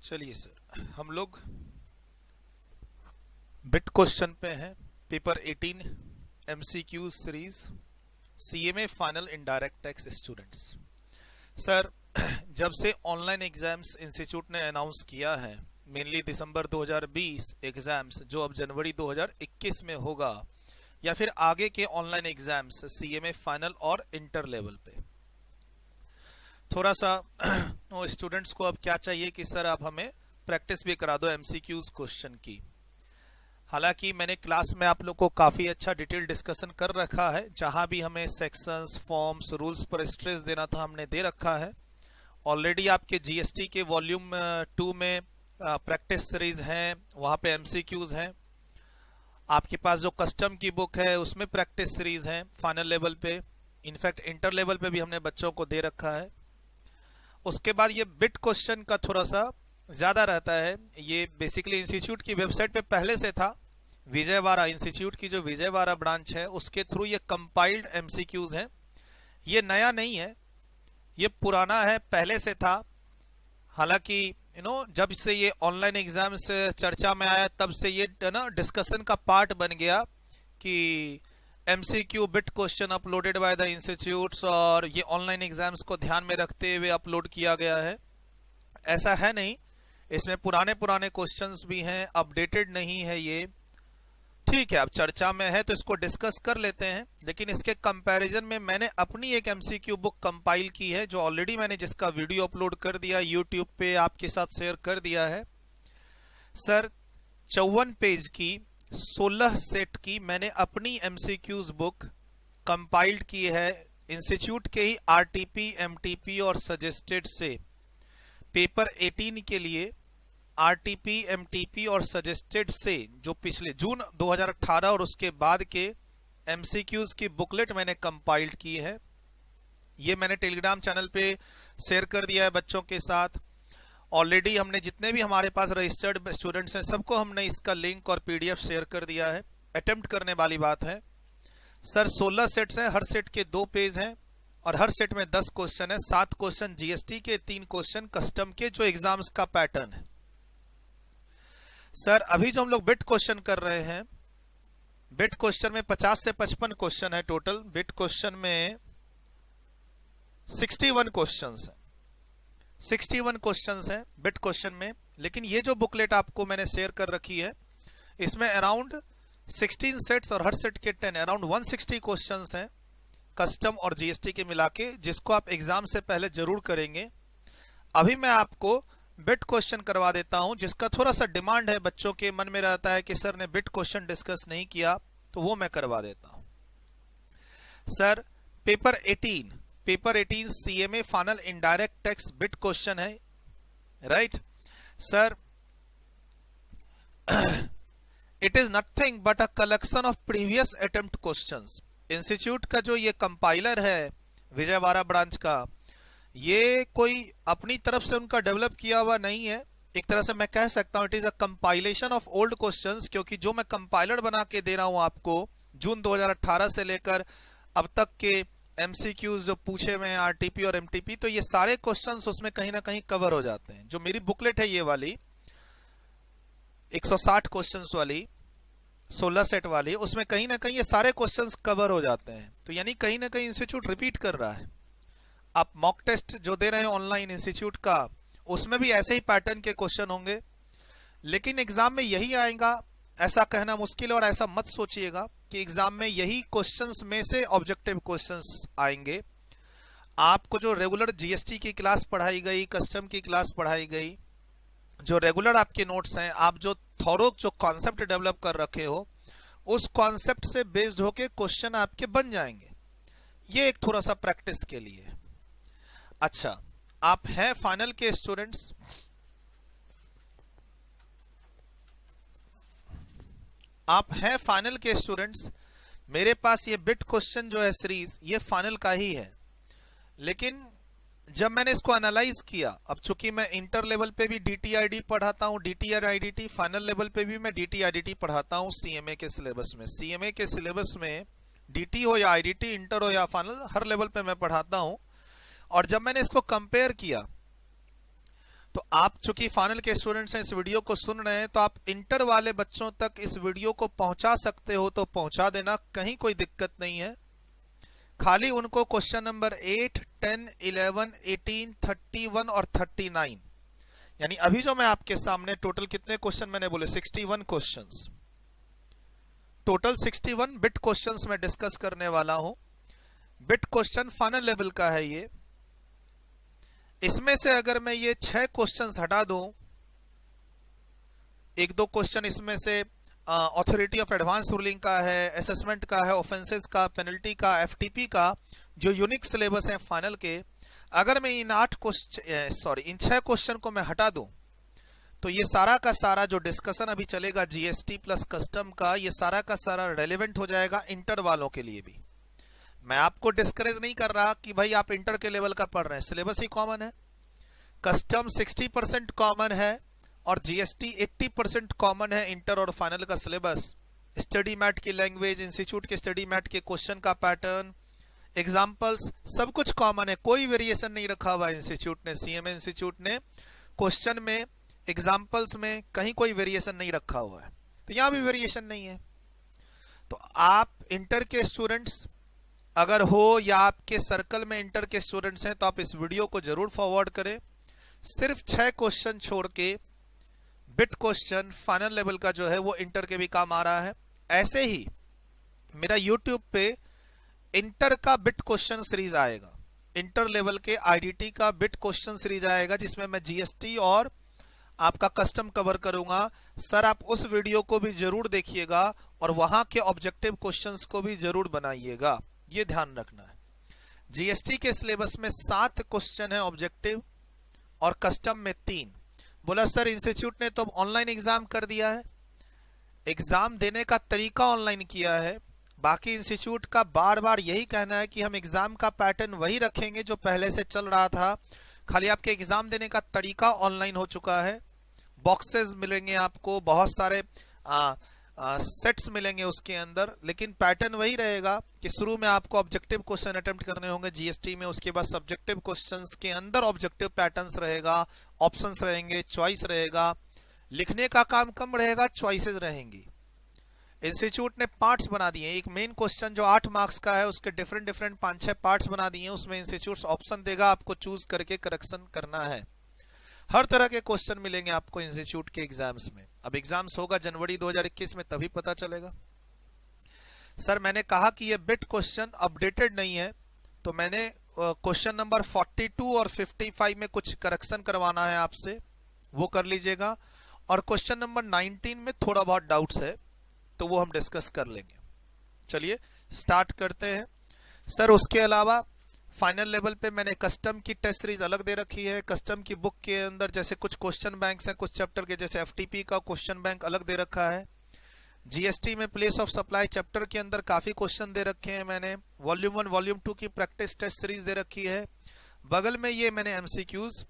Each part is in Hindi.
चलिए सर, हम लोग बिट क्वेश्चन पे हैं। Paper 18 MCQ series, CMA final indirect tax students. Sir, जब से ऑनलाइन एग्जाम्स इंस्टीट्यूट ने अनाउंस किया है, मेनली दिसंबर 2020 एग्जाम्स जो अब जनवरी 2021 में होगा, या फिर आगे के ऑनलाइन एग्जाम्स सीएमए फाइनल और इंटर लेवल पे, थोड़ा सा स्टूडेंट्स को अब क्या चाहिए कि सर आप हमें प्रैक्टिस भी करा दो एमसीक्यूज क्वेश्चन की। हालांकि मैंने क्लास में आप लोग को काफी अच्छा डिटेल डिस्कशन कर रखा है, जहां भी हमें सेक्शंस, फॉर्म्स, रूल्स पर स्ट्रेस देना था हमने दे रखा है। ऑलरेडी आपके जीएसटी के वॉल्यूम 2 में प्रैक्टिस सीरीज है, वहां पे एमसीक्यूज हैं। आपके पास जो कस्टम की बुक है उसमें प्रैक्टिस सीरीज है फाइनल लेवल पे, इनफैक्ट इंटर लेवल पे भी हमने बच्चों को दे रखा है। उसके बाद ये बिट क्वेश्चन का थोड़ा सा ज्यादा रहता है। ये बेसिकली इंस्टीट्यूट की वेबसाइट पे पहले से था। विजयवाड़ा इंस्टीट्यूट की जो विजयवाड़ा ब्रांच है उसके थ्रू ये कंपाइल्ड एमसीक्यूज है। ये नया नहीं है, ये पुराना है, पहले से था। हालांकि जब से ये ऑनलाइन एग्जाम से चर्चा में आया तब से ये डिस्कशन का पार्ट बन गया कि MCQ bit question uploaded by the institutes, और ये ऑनलाइन एग्जाम्स को ध्यान में रखते हुए अपलोड किया गया है। ऐसा है नहीं, इसमें पुराने क्वेश्चंस भी हैं, अपडेटेड नहीं है ये। ठीक है, अब चर्चा में है तो इसको डिस्कस कर लेते हैं। लेकिन इसके कंपैरिजन में मैंने अपनी एक एमसीक्यू बुक कंपाइल की है, जो ऑलरेडी मैंने जिसका वीडियो अपलोड कर दिया यूट्यूब पे, आपके साथ शेयर कर दिया है। सर, 54 पेज की 16 सेट की मैंने अपनी एमसीक्यूज बुक कंपाइल्ड की है, इंस्टीट्यूट के ही आरटीपी, एमटीपी और सजेस्टेड से। पेपर 18 के लिए आरटीपी, एमटीपी और सजेस्टेड से जो पिछले जून 2018 और उसके बाद के एमसीक्यूज की बुकलेट मैंने कंपाइल्ड की है। ये मैंने टेलीग्राम चैनल पे शेयर कर दिया है बच्चों के साथ। ऑलरेडी हमने जितने भी हमारे पास रजिस्टर्ड स्टूडेंट्स हैं सबको हमने इसका लिंक और पीडीएफ शेयर कर दिया है। अटेम्प्ट करने वाली बात है। सर, 16 सेट्स हैं, हर सेट के 2 पेज हैं और हर सेट में 10 क्वेश्चन है। 7 क्वेश्चन जीएसटी के, 3 क्वेश्चन कस्टम के, जो एग्जाम्स का पैटर्न है। सर, अभी जो हम लोग बिट क्वेश्चन कर रहे हैं, बिट क्वेश्चन में 50 से 55 क्वेश्चन है टोटल। बिट क्वेश्चन में 61 क्वेश्चंस हैं, 61 क्वेश्चंस हैं बिट क्वेश्चन में। लेकिन ये जो बुकलेट आपको मैंने शेयर कर रखी है, इसमें अराउंड 16 सेट्स और हर सेट के 10, अराउंड 160 क्वेश्चंस हैं कस्टम और जीएसटी के मिला के, जिसको आप एग्जाम से पहले जरूर करेंगे। अभी मैं आपको बिट क्वेश्चन करवा देता हूं, जिसका थोड़ा सा डिमांड है, बच्चों के मन में रहता है कि सर ने बिट क्वेश्चन डिस्कस नहीं किया, तो वो मैं करवा देता हूं। Sir, paper 18 CMA final indirect tax bit question है, right. Sir, it is nothing but a collection of previous attempt questions. Institute का जो ये कंपाइलर है विजयवाड़ा ब्रांच का, ये कोई अपनी तरफ से उनका डेवलप किया हुआ नहीं है। एक तरह से मैं कह सकता हूं it is a compilation of old questions, क्योंकि जो मैं कंपाइलर बना के दे रहा हूं आपको जून 2018 से लेकर अब तक के एमसीक्यूज जो पूछे हुए हैं आरटीपी और एमटीपी, तो ये सारे क्वेश्चंस उसमें कहीं ना कहीं कवर हो जाते हैं। जो मेरी बुकलेट है ये वाली 160 क्वेश्चंस वाली 16 सेट वाली, उसमें कहीं ना कहीं ये सारे क्वेश्चंस कवर हो जाते हैं। तो यानी कहीं ना कहीं इंस्टीट्यूट रिपीट कर रहा है। आप मॉक टेस्ट जो दे रहे हैं ऑनलाइन इंस्टीट्यूट का, उसमें भी ऐसे ही पैटर्न के क्वेश्चन होंगे। लेकिन एग्जाम में यही आएगा ऐसा कहना मुश्किल है, और ऐसा मत सोचिएगा कि एग्जाम में यही क्वेश्चंस में से ऑब्जेक्टिव क्वेश्चंस आएंगे। आपको जो रेगुलर जीएसटी की क्लास पढ़ाई गई, कस्टम की क्लास पढ़ाई गई, जो रेगुलर आपके नोट्स हैं, आप जो थॉरो जो कॉन्सेप्ट डेवलप कर रखे हो, उस कॉन्सेप्ट से बेस्ड होके क्वेश्चन आपके बन जाएंगे। ये एक थोड़ा सा प्रैक्टिस के लिए। अच्छा, आप हैं फाइनल के स्टूडेंट्स? आप हैं फाइनल के स्टूडेंट्स? मेरे पास ये बिट क्वेश्चन जो है सीरीज, ये फाइनल का ही है। लेकिन जब मैंने इसको एनालाइज किया, अब चूंकि मैं इंटर लेवल पे भी डीटीआईडी पढ़ाता हूं, डीटीआईडीटी, फाइनल लेवल पे भी मैं डीटीआईडीटी पढ़ाता हूं सीएमए के सिलेबस में। सीएमए के सिलेबस में डीटी हो या आईडीटी, इंटर हो या फाइनल, हर लेवल पे मैं पढ़ाता हूं। और जब मैंने इसको कंपेयर किया तो आप चूंकि फाइनल के स्टूडेंट्स हैं, इस वीडियो को सुन रहे हैं, तो आप इंटर वाले बच्चों तक इस वीडियो को पहुंचा सकते हो तो पहुंचा देना, कहीं कोई दिक्कत नहीं है। खाली उनको क्वेश्चन नंबर 8, 10, 11, 18, 31 और 39, यानी अभी जो मैं आपके सामने टोटल कितने क्वेश्चन मैंने बोले, 61 क्वेश्चंस, टोटल 61 बिट क्वेश्चंस मैं डिस्कस करने वाला हूं। बिट क्वेश्चन फाइनल लेवल का है ये। इसमें से अगर मैं ये 6 क्वेश्चंस हटा दूं, एक दो क्वेश्चन इसमें से ऑथोरिटी ऑफ एडवांस रूलिंग का है, असेसमेंट का है, ऑफेंसेस का, पेनल्टी का, एफटीपी का, जो यूनिक सिलेबस है फाइनल के, अगर मैं इन 6 क्वेश्चन को मैं हटा दूं, तो ये सारा का सारा जो डिस्कशन अभी चलेगा जीएसटी प्लस कस्टम का, ये सारा का सारा रेलेवेंट हो जाएगा इंटर वालों के लिए भी। मैं आपको डिस्करेज नहीं कर रहा कि भाई आप इंटर के लेवल का पढ़ रहे हैं, सिलेबस ही कॉमन है। कस्टम 60% कॉमन है और जीएसटी 80% कॉमन है इंटर और फाइनल का सिलेबस। स्टडी मैट की लैंग्वेज, इंस्टीट्यूट के स्टडी मैट के क्वेश्चन का पैटर्न, एग्जाम्पल्स, सब कुछ कॉमन है, कोई वेरिएशन नहीं रखा हुआ है इंस्टीट्यूट ने, सीएमए इंस्टीट्यूट ने क्वेश्चन में, एग्जाम्पल्स में कहीं कोई वेरिएशन नहीं रखा हुआ है, तो यहां भी वेरिएशन नहीं है। तो आप इंटर के स्टूडेंट्स अगर हो या आपके सर्कल में इंटर के स्टूडेंट्स हैं, तो आप इस वीडियो को जरूर फॉरवर्ड करें। सिर्फ 6 क्वेश्चन छोड़ के बिट क्वेश्चन फाइनल लेवल का जो है वो इंटर के भी काम आ रहा है। ऐसे ही मेरा यूट्यूब पे इंटर का बिट क्वेश्चन सीरीज आएगा, इंटर लेवल के आईडीटी का बिट क्वेश्चन सीरीज आएगा, जिसमें मैं जीएसटी और आपका कस्टम कवर करूंगा। सर आप उस वीडियो को भी जरूर देखिएगा और वहां के ऑब्जेक्टिव क्वेश्चंस को भी जरूर बनाइएगा, ये ध्यान रखना है। जीएसटी के सिलेबस में 7 क्वेश्चन है ऑब्जेक्टिव और कस्टम में 3। बोला सर इंस्टीट्यूट ने तो ऑनलाइन एग्जाम कर दिया है। एग्जाम देने का तरीका ऑनलाइन किया है, बाकी इंस्टीट्यूट का बार बार यही कहना है कि हम एग्जाम का पैटर्न वही रखेंगे जो पहले से चल रहा था, खाली आपके एग्जाम देने का तरीका ऑनलाइन हो चुका है। बॉक्सेस मिलेंगे आपको, बहुत सारे सेट्स मिलेंगे उसके अंदर, लेकिन पैटर्न वही रहेगा कि शुरू में आपको ऑब्जेक्टिव क्वेश्चन अटेम्प्ट करने होंगे जीएसटी में, उसके बाद सब्जेक्टिव क्वेश्चंस के अंदर ऑब्जेक्टिव पैटर्न्स रहेगा, ऑप्शंस रहेंगे, चॉइस रहेगा, लिखने का काम कम रहेगा, चॉइसेस रहेंगी। इंस्टीट्यूट ने पार्ट्स बना दिए, एक मेन क्वेश्चन जो 8 मार्क्स का है उसके डिफरेंट 5-6 पार्ट्स बना दिए, उसमें इंस्टीट्यूट ऑप्शन देगा, आपको चूज करके करेक्शन करना है। हर तरह के क्वेश्चन मिलेंगे आपको इंस्टीट्यूट के एग्जाम्स में। अब एग्जाम्स होगा जनवरी 2021 में, तभी पता चलेगा। सर मैंने कहा कि ये बिट क्वेश्चन अपडेटेड नहीं है, तो मैंने क्वेश्चन नंबर 42 और 55 में कुछ करेक्शन करवाना है आपसे, वो कर लीजिएगा। और क्वेश्चन नंबर 19 में थोड़ा बहुत डाउट्स है, तो वो हम डिस्कस कर लेंगे। चलिए स्टार्ट करते हैं। सर उसके अलावा फाइनल लेवल पे मैंने कस्टम की टेस्ट सीरीज अलग दे रखी है। कस्टम की बुक के अंदर जैसे कुछ क्वेश्चन बैंक्स हैं, कुछ चैप्टर के, जैसे एफटीपी का क्वेश्चन बैंक अलग दे रखा है। जीएसटी में प्लेस ऑफ सप्लाई चैप्टर के अंदर काफी क्वेश्चन दे रखे हैं मैंने। वॉल्यूम 1 वॉल्यूम 2 की प्रैक्टिस टेस्ट सीरीज दे रखी है। बगल में ये मैंने एमसीक्यूज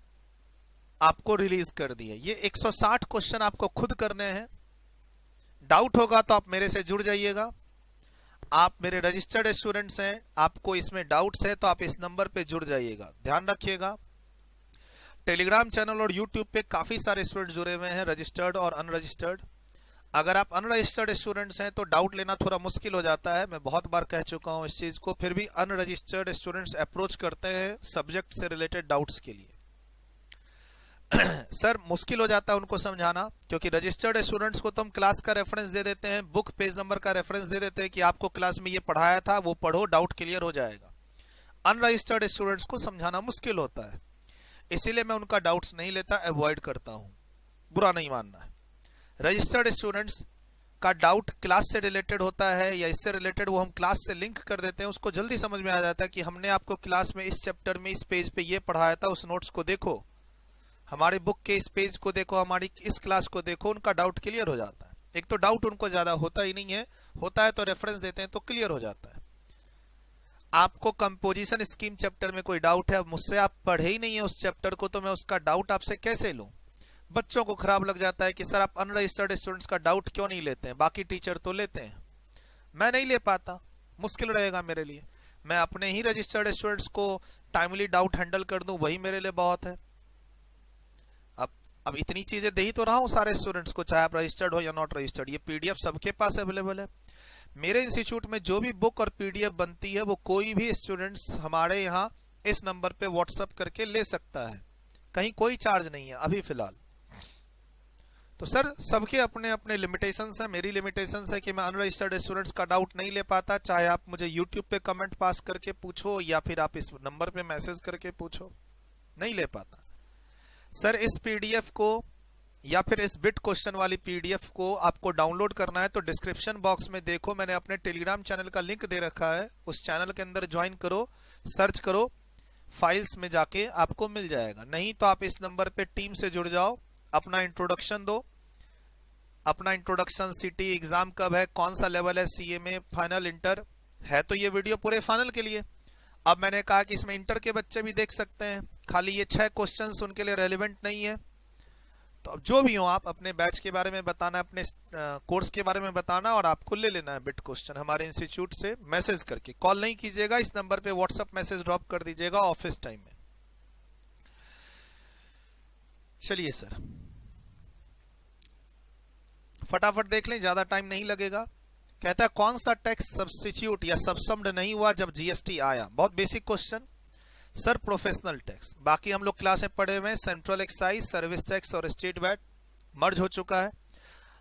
आपको रिलीज कर दी है। ये 160 क्वेश्चन आपको खुद करने हैं। डाउट होगा तो आप मेरे से जुड़ जाइएगा। आप मेरे रजिस्टर्ड स्टूडेंट्स हैं, आपको इसमें डाउट्स है तो आप इस नंबर पे जुड़ जाइएगा। ध्यान रखिएगा टेलीग्राम चैनल और यूट्यूब पे काफी सारे स्टूडेंट जुड़े हुए हैं, रजिस्टर्ड और अनरजिस्टर्ड। अगर आप अनरजिस्टर्ड स्टूडेंट्स हैं तो डाउट लेना थोड़ा मुश्किल हो जाता है, मैं बहुत बार कह चुका हूं इस चीज को, फिर भी अनरजिस्टर्ड स्टूडेंट्स अप्रोच करते हैं सब्जेक्ट से रिलेटेड डाउट्स के लिए। सर मुश्किल हो जाता है उनको समझाना, क्योंकि रजिस्टर्ड स्टूडेंट्स को तो हम क्लास का रेफरेंस दे देते हैं, बुक पेज नंबर का रेफरेंस दे देते हैं कि आपको क्लास में ये पढ़ाया था, वो पढ़ो, डाउट क्लियर हो जाएगा। अनरजिस्टर्ड स्टूडेंट्स को समझाना मुश्किल होता है, इसीलिए मैं उनका डाउट्स नहीं लेता, अवॉइड करता हूं। बुरा नहीं मानना है। रजिस्टर्ड स्टूडेंट्स का डाउट क्लास से रिलेटेड होता है या इससे रिलेटेड, वो हम क्लास से लिंक कर देते हैं, उसको जल्दी समझ में आ जाता है कि हमने आपको क्लास में इस चैप्टर में इस पेज पे ये पढ़ाया था, उस नोट्स को देखो, हमारी बुक के इस पेज को देखो, हमारी इस क्लास को देखो, उनका डाउट क्लियर हो जाता है। एक तो डाउट उनको ज्यादा होता ही नहीं है, होता है तो रेफरेंस देते हैं तो क्लियर हो जाता है। आपको कंपोजिशन स्कीम चैप्टर में कोई डाउट है, मुझसे आप पढ़े ही नहीं है उस चैप्टर को, तो मैं उसका डाउट आपसे कैसे लूं? बच्चों को खराब लग जाता है कि सर आप अनरजिस्टर्ड स्टूडेंट्स का डाउट क्यों नहीं लेते हैं, बाकी टीचर तो लेते हैं, मैं नहीं ले पाता, मुश्किल रहेगा मेरे लिए। मैं अपने ही रजिस्टर्ड स्टूडेंट्स को टाइमली डाउट हैंडल कर दूं, वही मेरे लिए बहुत है। अब इतनी चीजें दे ही तो रहा हूं सारे स्टूडेंट्स को, चाहे आप रजिस्टर्ड हो या नॉट रजिस्टर्ड, ये पीडीएफ सबके पास अवेलेबल है। मेरे इंस्टीट्यूट में जो भी बुक और पीडीएफ बनती है वो कोई भी स्टूडेंट्स हमारे यहाँ इस नंबर पे व्हाट्सएप करके ले सकता है, कहीं कोई चार्ज नहीं है अभी फिलहाल। तो सर सबके अपने अपने लिमिटेशंस हैं, मेरी लिमिटेशंस है कि मैं अनरजिस्टर्ड स्टूडेंट्स का डाउट नहीं ले पाता, चाहे आप मुझे यूट्यूब पे कमेंट पास करके पूछो या फिर आप इस नंबर पे मैसेज करके पूछो, नहीं ले पाता। सर इस पीडीएफ को या फिर इस बिट क्वेश्चन वाली पीडीएफ को आपको डाउनलोड करना है तो डिस्क्रिप्शन बॉक्स में देखो मैंने अपने टेलीग्राम चैनल का लिंक दे रखा है, उस चैनल के अंदर ज्वाइन करो, सर्च करो, फाइल्स में जाके आपको मिल जाएगा। नहीं तो आप इस नंबर पे टीम से जुड़ जाओ, अपना इंट्रोडक्शन दो, अपना इंट्रोडक्शन, सिटी एग्जाम कब है, कौन सा लेवल है, सीएमए फाइनल इंटर है, तो ये वीडियो पूरे फाइनल के लिए। अब मैंने कहा कि इसमें इंटर के बच्चे भी देख सकते हैं, खाली ये 6 क्वेश्चंस उनके लिए रेलिवेंट नहीं है। तो अब जो भी हो आप अपने बैच के बारे में बताना, अपने कोर्स के बारे में बताना, और आपको ले लेना है बिट क्वेश्चन हमारे इंस्टीट्यूट से मैसेज करके। कॉल नहीं कीजिएगा, इस नंबर पे व्हाट्सएप मैसेज ड्रॉप कर दीजिएगा ऑफिस टाइम में। चलिए सर फटाफट देख लें, ज्यादा टाइम नहीं लगेगा। कहता है कौन सा टैक्स सब्स्टिट्यूट या सबसम्ड नहीं हुआ जब जीएसटी आया। बहुत basic question sir, professional tax. बाकी हम लोग क्लास में पढ़े हुए हैं, सेंट्रल एक्साइज, सर्विस टैक्स और स्टेट वैट मर्ज हो चुका है।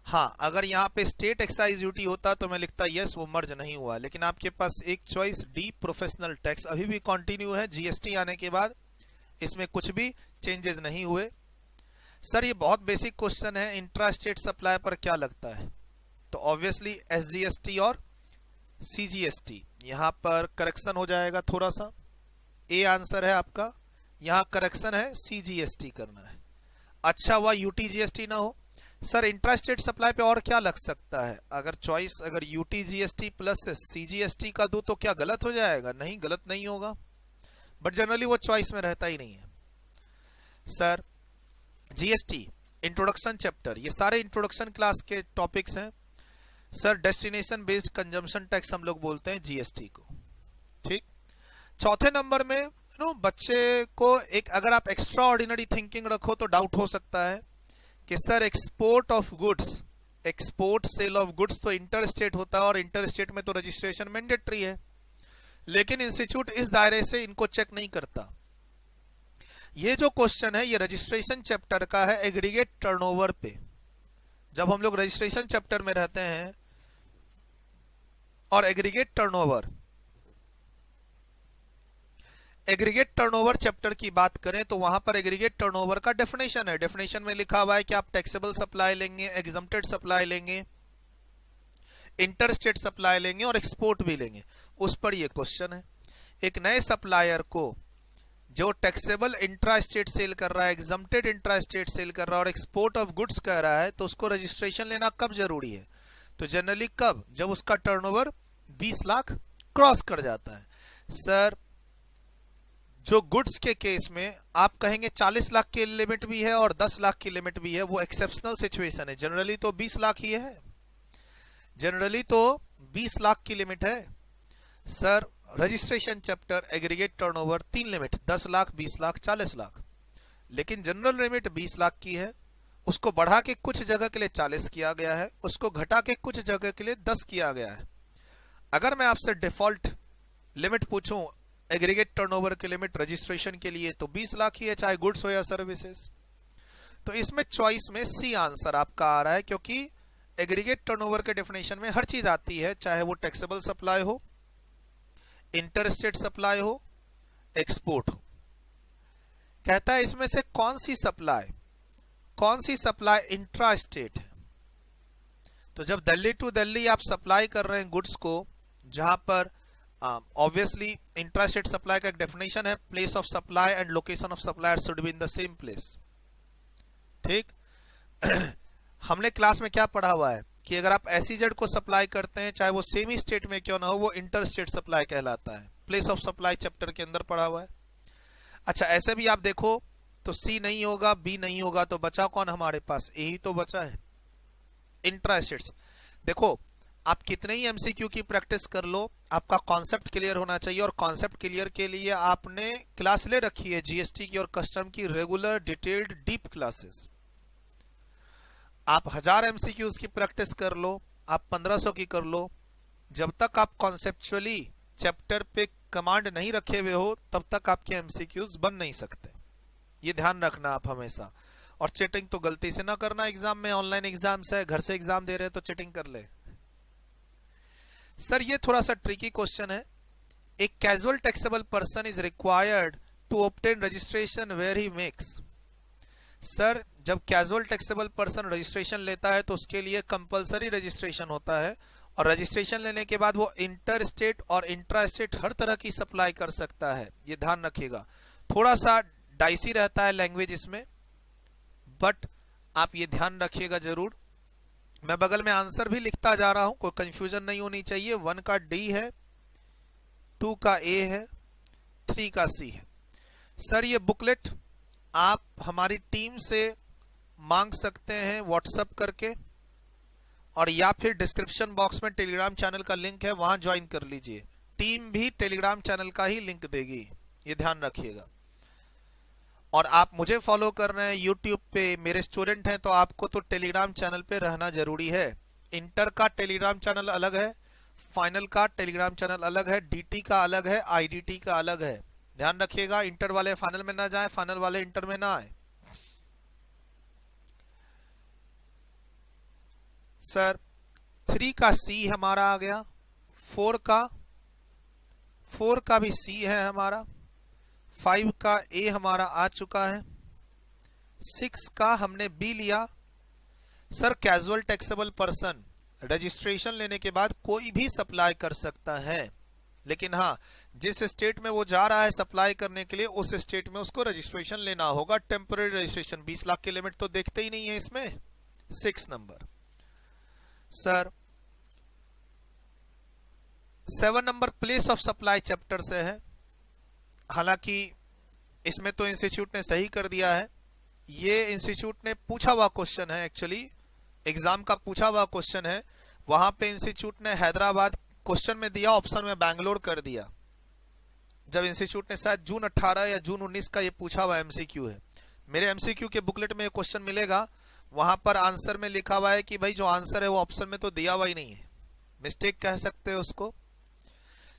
हाँ, अगर यहाँ पे स्टेट एक्साइज ड्यूटी होता तो मैं लिखता यस वो मर्ज नहीं हुआ, लेकिन आपके पास एक चॉइस डी प्रोफेशनल टैक्स अभी भी कंटिन्यू है जीएसटी आने के बाद, इसमें कुछ भी चेंजेस नहीं हुए। सर ये बहुत बेसिक क्वेश्चन है, इंट्रा स्टेट सप्लाई पर क्या लगता है, तो ऑब्वियसली एसजीएसटी और सीजीएसटी। यहां पर करेक्शन हो जाएगा थोड़ा सा, ए आंसर है आपका, यहां करेक्शन है सीजीएसटी करना है। अच्छा हुआ यूटीजीएसटी ना हो। सर इंट्रा स्टेट सप्लाई पे और क्या लग सकता है, अगर चॉइस अगर यूटीजीएसटी प्लस सीजीएसटी का दूं तो क्या गलत हो जाएगा, नहीं गलत नहीं होगा, बट जनरली वो चॉइस में रहता ही नहीं है। सर जीएसटी इंट्रोडक्शन चैप्टर, ये सारे इंट्रोडक्शन क्लास के टॉपिक्स हैं। Sir destination based consumption tax हम लोग बोलते हैं जीएसटी को, ठीक। चौथे नंबर में बच्चे को एक अगर आप एक्स्ट्रा ऑर्डिनरी थिंकिंग रखो तो डाउट हो सकता है कि sir export of goods, export cell of goods तो इंटर स्टेट होता है और इंटर स्टेट में तो रजिस्ट्रेशन मैंडेटरी है, लेकिन इंस्टीट्यूट इस दायरे से इनको चेक नहीं करता। ये जो क्वेश्चन है ये रजिस्ट्रेशन चैप्टर का है, एग्रीगेट टर्नओवर पे। जब हम लोग रजिस्ट्रेशन चैप्टर में रहते हैं और एग्रीगेट टर्नओवर चैप्टर की बात करें तो वहां पर एग्रीगेट टर्नओवर का डेफिनेशन है। डेफिनेशन में लिखा हुआ है कि आप टैक्सेबल सप्लाई लेंगे, एग्जम्प्टेड सप्लाई लेंगे, इंटर स्टेट सप्लाई लेंगे और एक्सपोर्ट भी लेंगे। उस पर ये क्वेश्चन है। एक नए सप्लायर को जो टैक्सेबल इंट्रा स्टेट सेल कर रहा है, एग्जम्प्टेड इंट्रा स्टेट सेल कर रहा है और एक्सपोर्ट ऑफ गुड्स कर रहा है, तो उसको रजिस्ट्रेशन लेना कब जरूरी है, तो जनरली कब, जब उसका टर्नओवर 20 लाख क्रॉस कर जाता है। सर जो गुड्स के केस में आप कहेंगे 40 लाख की लिमिट भी है और 10 लाख की लिमिट भी है, वो एक्सेप्शनल सिचुएशन है। जनरली तो 20 लाख ही है, जनरली तो 20 लाख की लिमिट है। Sir registration chapter aggregate turnover 3 limit, 10 lakh, 20 lakh, 40 lakh, लेकिन जनरल लिमिट 20 लाख की है। उसको बढ़ा के कुछ जगह के लिए 40 किया गया है, उसको घटा के कुछ जगह के लिए 10 किया गया है। अगर मैं आपसे डिफॉल्ट लिमिट पूछूं एग्रीगेट टर्नओवर की लिमिट रजिस्ट्रेशन के लिए तो 20 लाख ही है, चाहे गुड्स हो या सर्विसेज। तो इसमें चॉइस में सी आंसर आपका आ रहा है, क्योंकि एग्रीगेट टर्नओवर के डेफिनेशन में हर चीज आती है, चाहे वो टैक्सेबल सप्लाई हो, इंटर स्टेट सप्लाई हो, एक्सपोर्ट हो। कहता है इसमें से कौन सी सप्लाई इंट्रा स्टेट है। तो जब दिल्ली टू दिल्ली आप सप्लाई कर रहे हैं गुड्स को, जहां पर ऑब्वियसली इंट्रा स्टेट सप्लाई का एक डेफिनेशन है, place of supply and location of supplier should be in the same place, ठीक। हमने क्लास में क्या पढ़ा हुआ है कि अगर आप एसईजेड को सप्लाई करते हैं, चाहे वो सेमी स्टेट में क्यों ना हो, वो इंटर स्टेट सप्लाई कहलाता है। प्लेस ऑफ सप्लाई चैप्टर के अंदर पढ़ा हुआ है। अच्छा ऐसे भी आप देखो तो सी नहीं होगा, बी नहीं होगा, तो बचा कौन हमारे पास, ए ही तो बचा है, इंट्रा स्टेट्स। देखो आप कितने ही एमसीक्यू की प्रैक्टिस कर लो, आपका कॉन्सेप्ट क्लियर होना चाहिए, और कॉन्सेप्ट क्लियर के लिए आपने क्लास ले रखी है जीएसटी की और कस्टम की, रेगुलर डिटेल्ड डीप क्लासेस। आप 1000 एमसीक्यूज की प्रैक्टिस कर लो, आप 1500 की कर लो, जब तक आप कॉन्सेप्चुअली चैप्टर पे कमांड नहीं रखे हुए हो तब तक आपके एमसीक्यूज बन नहीं सकते। ये ध्यान रखना आप हमेशा। और चीटिंग तो गलती से ना करना एग्जाम में, ऑनलाइन एग्जाम्स है, घर से एग्जाम दे रहे हैं तो चीटिंग कर ले। सर ये थोड़ा सा ट्रिकी क्वेश्चन है। A casual taxable person is required to obtain registration where he makes. Sir जब कैजुअल टैक्सेबल पर्सन रजिस्ट्रेशन लेता है तो उसके लिए कंपलसरी रजिस्ट्रेशन होता है, और रजिस्ट्रेशन लेने के बाद वो इंटर स्टेट और इंट्रा स्टेट हर तरह की सप्लाई कर सकता है। ये ध्यान रखिएगा, थोड़ा सा डाइसी रहता है लैंग्वेज इसमें, बट आप ये ध्यान रखिएगा जरूर। मैं बगल में आंसर भी लिखता जा रहा हूं, कोई कंफ्यूजन नहीं होनी चाहिए। 1 का डी है, 2 का ए है, 3 का सी है। सर ये बुकलेट आप हमारी टीम से मांग सकते हैं व्हाट्सएप करके, और या फिर डिस्क्रिप्शन बॉक्स में टेलीग्राम चैनल का लिंक है, वहां ज्वाइन कर लीजिए। टीम भी टेलीग्राम चैनल का ही लिंक देगी, ये ध्यान रखिएगा। और आप मुझे फॉलो कर रहे हैं यूट्यूब पे, मेरे स्टूडेंट हैं, तो आपको तो टेलीग्राम चैनल पे रहना जरूरी है। इंटर का टेलीग्राम चैनल अलग है, फाइनल का टेलीग्राम चैनल अलग है, डीटी का अलग है, आईडीटी का अलग है। ध्यान रखिएगा, इंटर वाले फाइनल में ना जाए, फाइनल वाले इंटर में ना आए। सर 3 का सी हमारा आ गया, 4 का भी सी है हमारा, 5 का ए हमारा आ चुका है, 6 का हमने बी लिया। Sir casual taxable person registration लेने के बाद कोई भी सप्लाई कर सकता है, लेकिन हाँ जिस स्टेट में वो जा रहा है सप्लाई करने के लिए उस स्टेट में उसको रजिस्ट्रेशन लेना होगा, टेम्पररी रजिस्ट्रेशन। 20 लाख की लिमिट तो देखते ही नहीं है इसमें। 6 number. Sir 7 number place of supply chapter से है, हालांकि इसमें तो इंस्टीट्यूट ने सही कर दिया है। ये इंस्टीट्यूट ने पूछा हुआ क्वेश्चन है, एक्चुअली एग्जाम का पूछा हुआ क्वेश्चन है। वहां पे इंस्टीट्यूट ने हैदराबाद क्वेश्चन में दिया, ऑप्शन में बैंगलोर कर दिया। जब इंस्टीट्यूट ने शायद जून 18 या जून 19 का ये पूछा हुआ एमसीक्यू है। मेरे एमसीक्यू के बुकलेट में ये क्वेश्चन मिलेगा, वहां पर आंसर में लिखा हुआ है कि भाई जो आंसर है वो ऑप्शन में तो दिया हुआ ही नहीं है, मिस्टेक कह सकते हो उसको।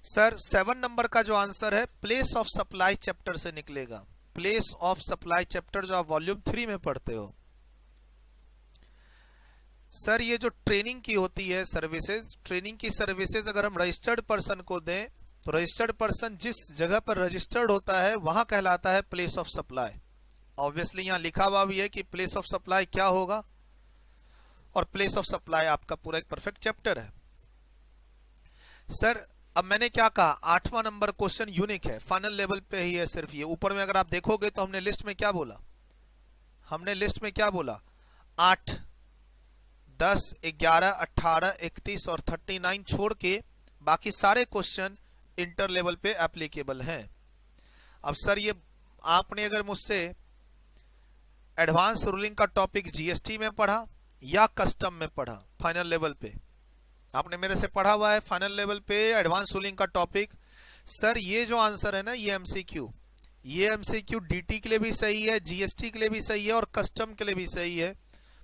सर 7 नंबर का जो आंसर है प्लेस ऑफ सप्लाई चैप्टर से निकलेगा। प्लेस ऑफ सप्लाई चैप्टर जो आप वॉल्यूम 3 में पढ़ते हो। सर ये जो ट्रेनिंग की होती है सर्विसेज, ट्रेनिंग की सर्विसेज अगर हम रजिस्टर्ड पर्सन को दें तो रजिस्टर्ड पर्सन जिस जगह पर रजिस्टर्ड होता है वहां कहलाता है प्लेस ऑफ सप्लाई। ऑब्वियसली यहां लिखा हुआ भी है कि प्लेस ऑफ सप्लाई क्या होगा, और प्लेस ऑफ सप्लाई आपका पूरा एक परफेक्ट चैप्टर है। सर अब मैंने क्या कहा, 8वां नंबर क्वेश्चन यूनिक है, फाइनल लेवल पे ही है सिर्फ ये। ऊपर में अगर आप देखोगे तो हमने लिस्ट में क्या बोला, 8, 10, 11, 18, 31 और 39 छोड़ के बाकी सारे क्वेश्चन इंटर लेवल पे एप्लीकेबल हैं। अब सर ये आपने अगर मुझसे एडवांस रूलिंग का टॉपिक जीएसटी में पढ़ा या कस्टम में पढ़ा, फाइनल लेवल पे आपने मेरे से पढ़ा हुआ है फाइनल लेवल पे एडवांस रूलिंग का टॉपिक। सर ये जो आंसर है ना, ये एमसीक्यू डीटी के लिए भी सही है, जीएसटी के लिए भी सही है और कस्टम के लिए भी सही है।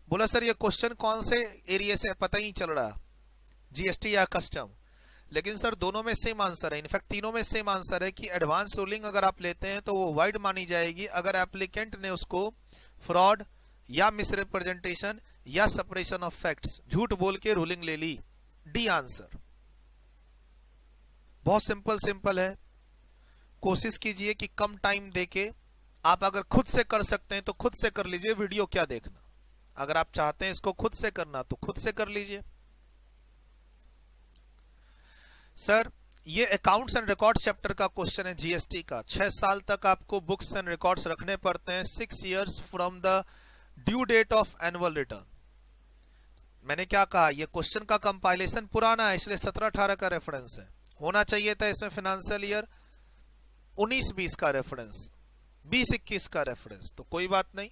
बोला सर ये क्वेश्चन कौन से एरिया से पता ही नहीं चल रहा, जीएसटी या कस्टम, लेकिन सर दोनों में सेम आंसर है। इनफैक्ट तीनों में सेम आंसर है कि एडवांस रूलिंग अगर आप लेते हैं तो वो वाइड मानी जाएगी अगर एप्लीकेंट ने उसको फ्रॉड या मिसरिप्रेजेंटेशन या सेपरेशन ऑफ फैक्ट्स, झूठ बोल के रूलिंग ले ली। D answer. बहुत सिंपल है। कोशिश कीजिए कि कम टाइम देके आप अगर खुद से कर सकते हैं तो खुद से कर लीजिए, वीडियो क्या देखना। अगर आप चाहते हैं इसको खुद से करना तो खुद से कर लीजिए। सर ये अकाउंट्स एंड रिकॉर्ड्स चैप्टर का क्वेश्चन है जीएसटी का। 6 साल तक आपको बुक्स एंड रिकॉर्ड्स रखने पड़ते हैं, 6 years from the due date of annual return. मैंने क्या कहा, ये क्वेश्चन का कंपाइलेशन पुराना है इसलिए 17-18 का रेफरेंस है। होना चाहिए था इसमें फाइनेंशियल ईयर 19-20 का रेफरेंस, 20-21 का रेफरेंस, तो कोई बात नहीं।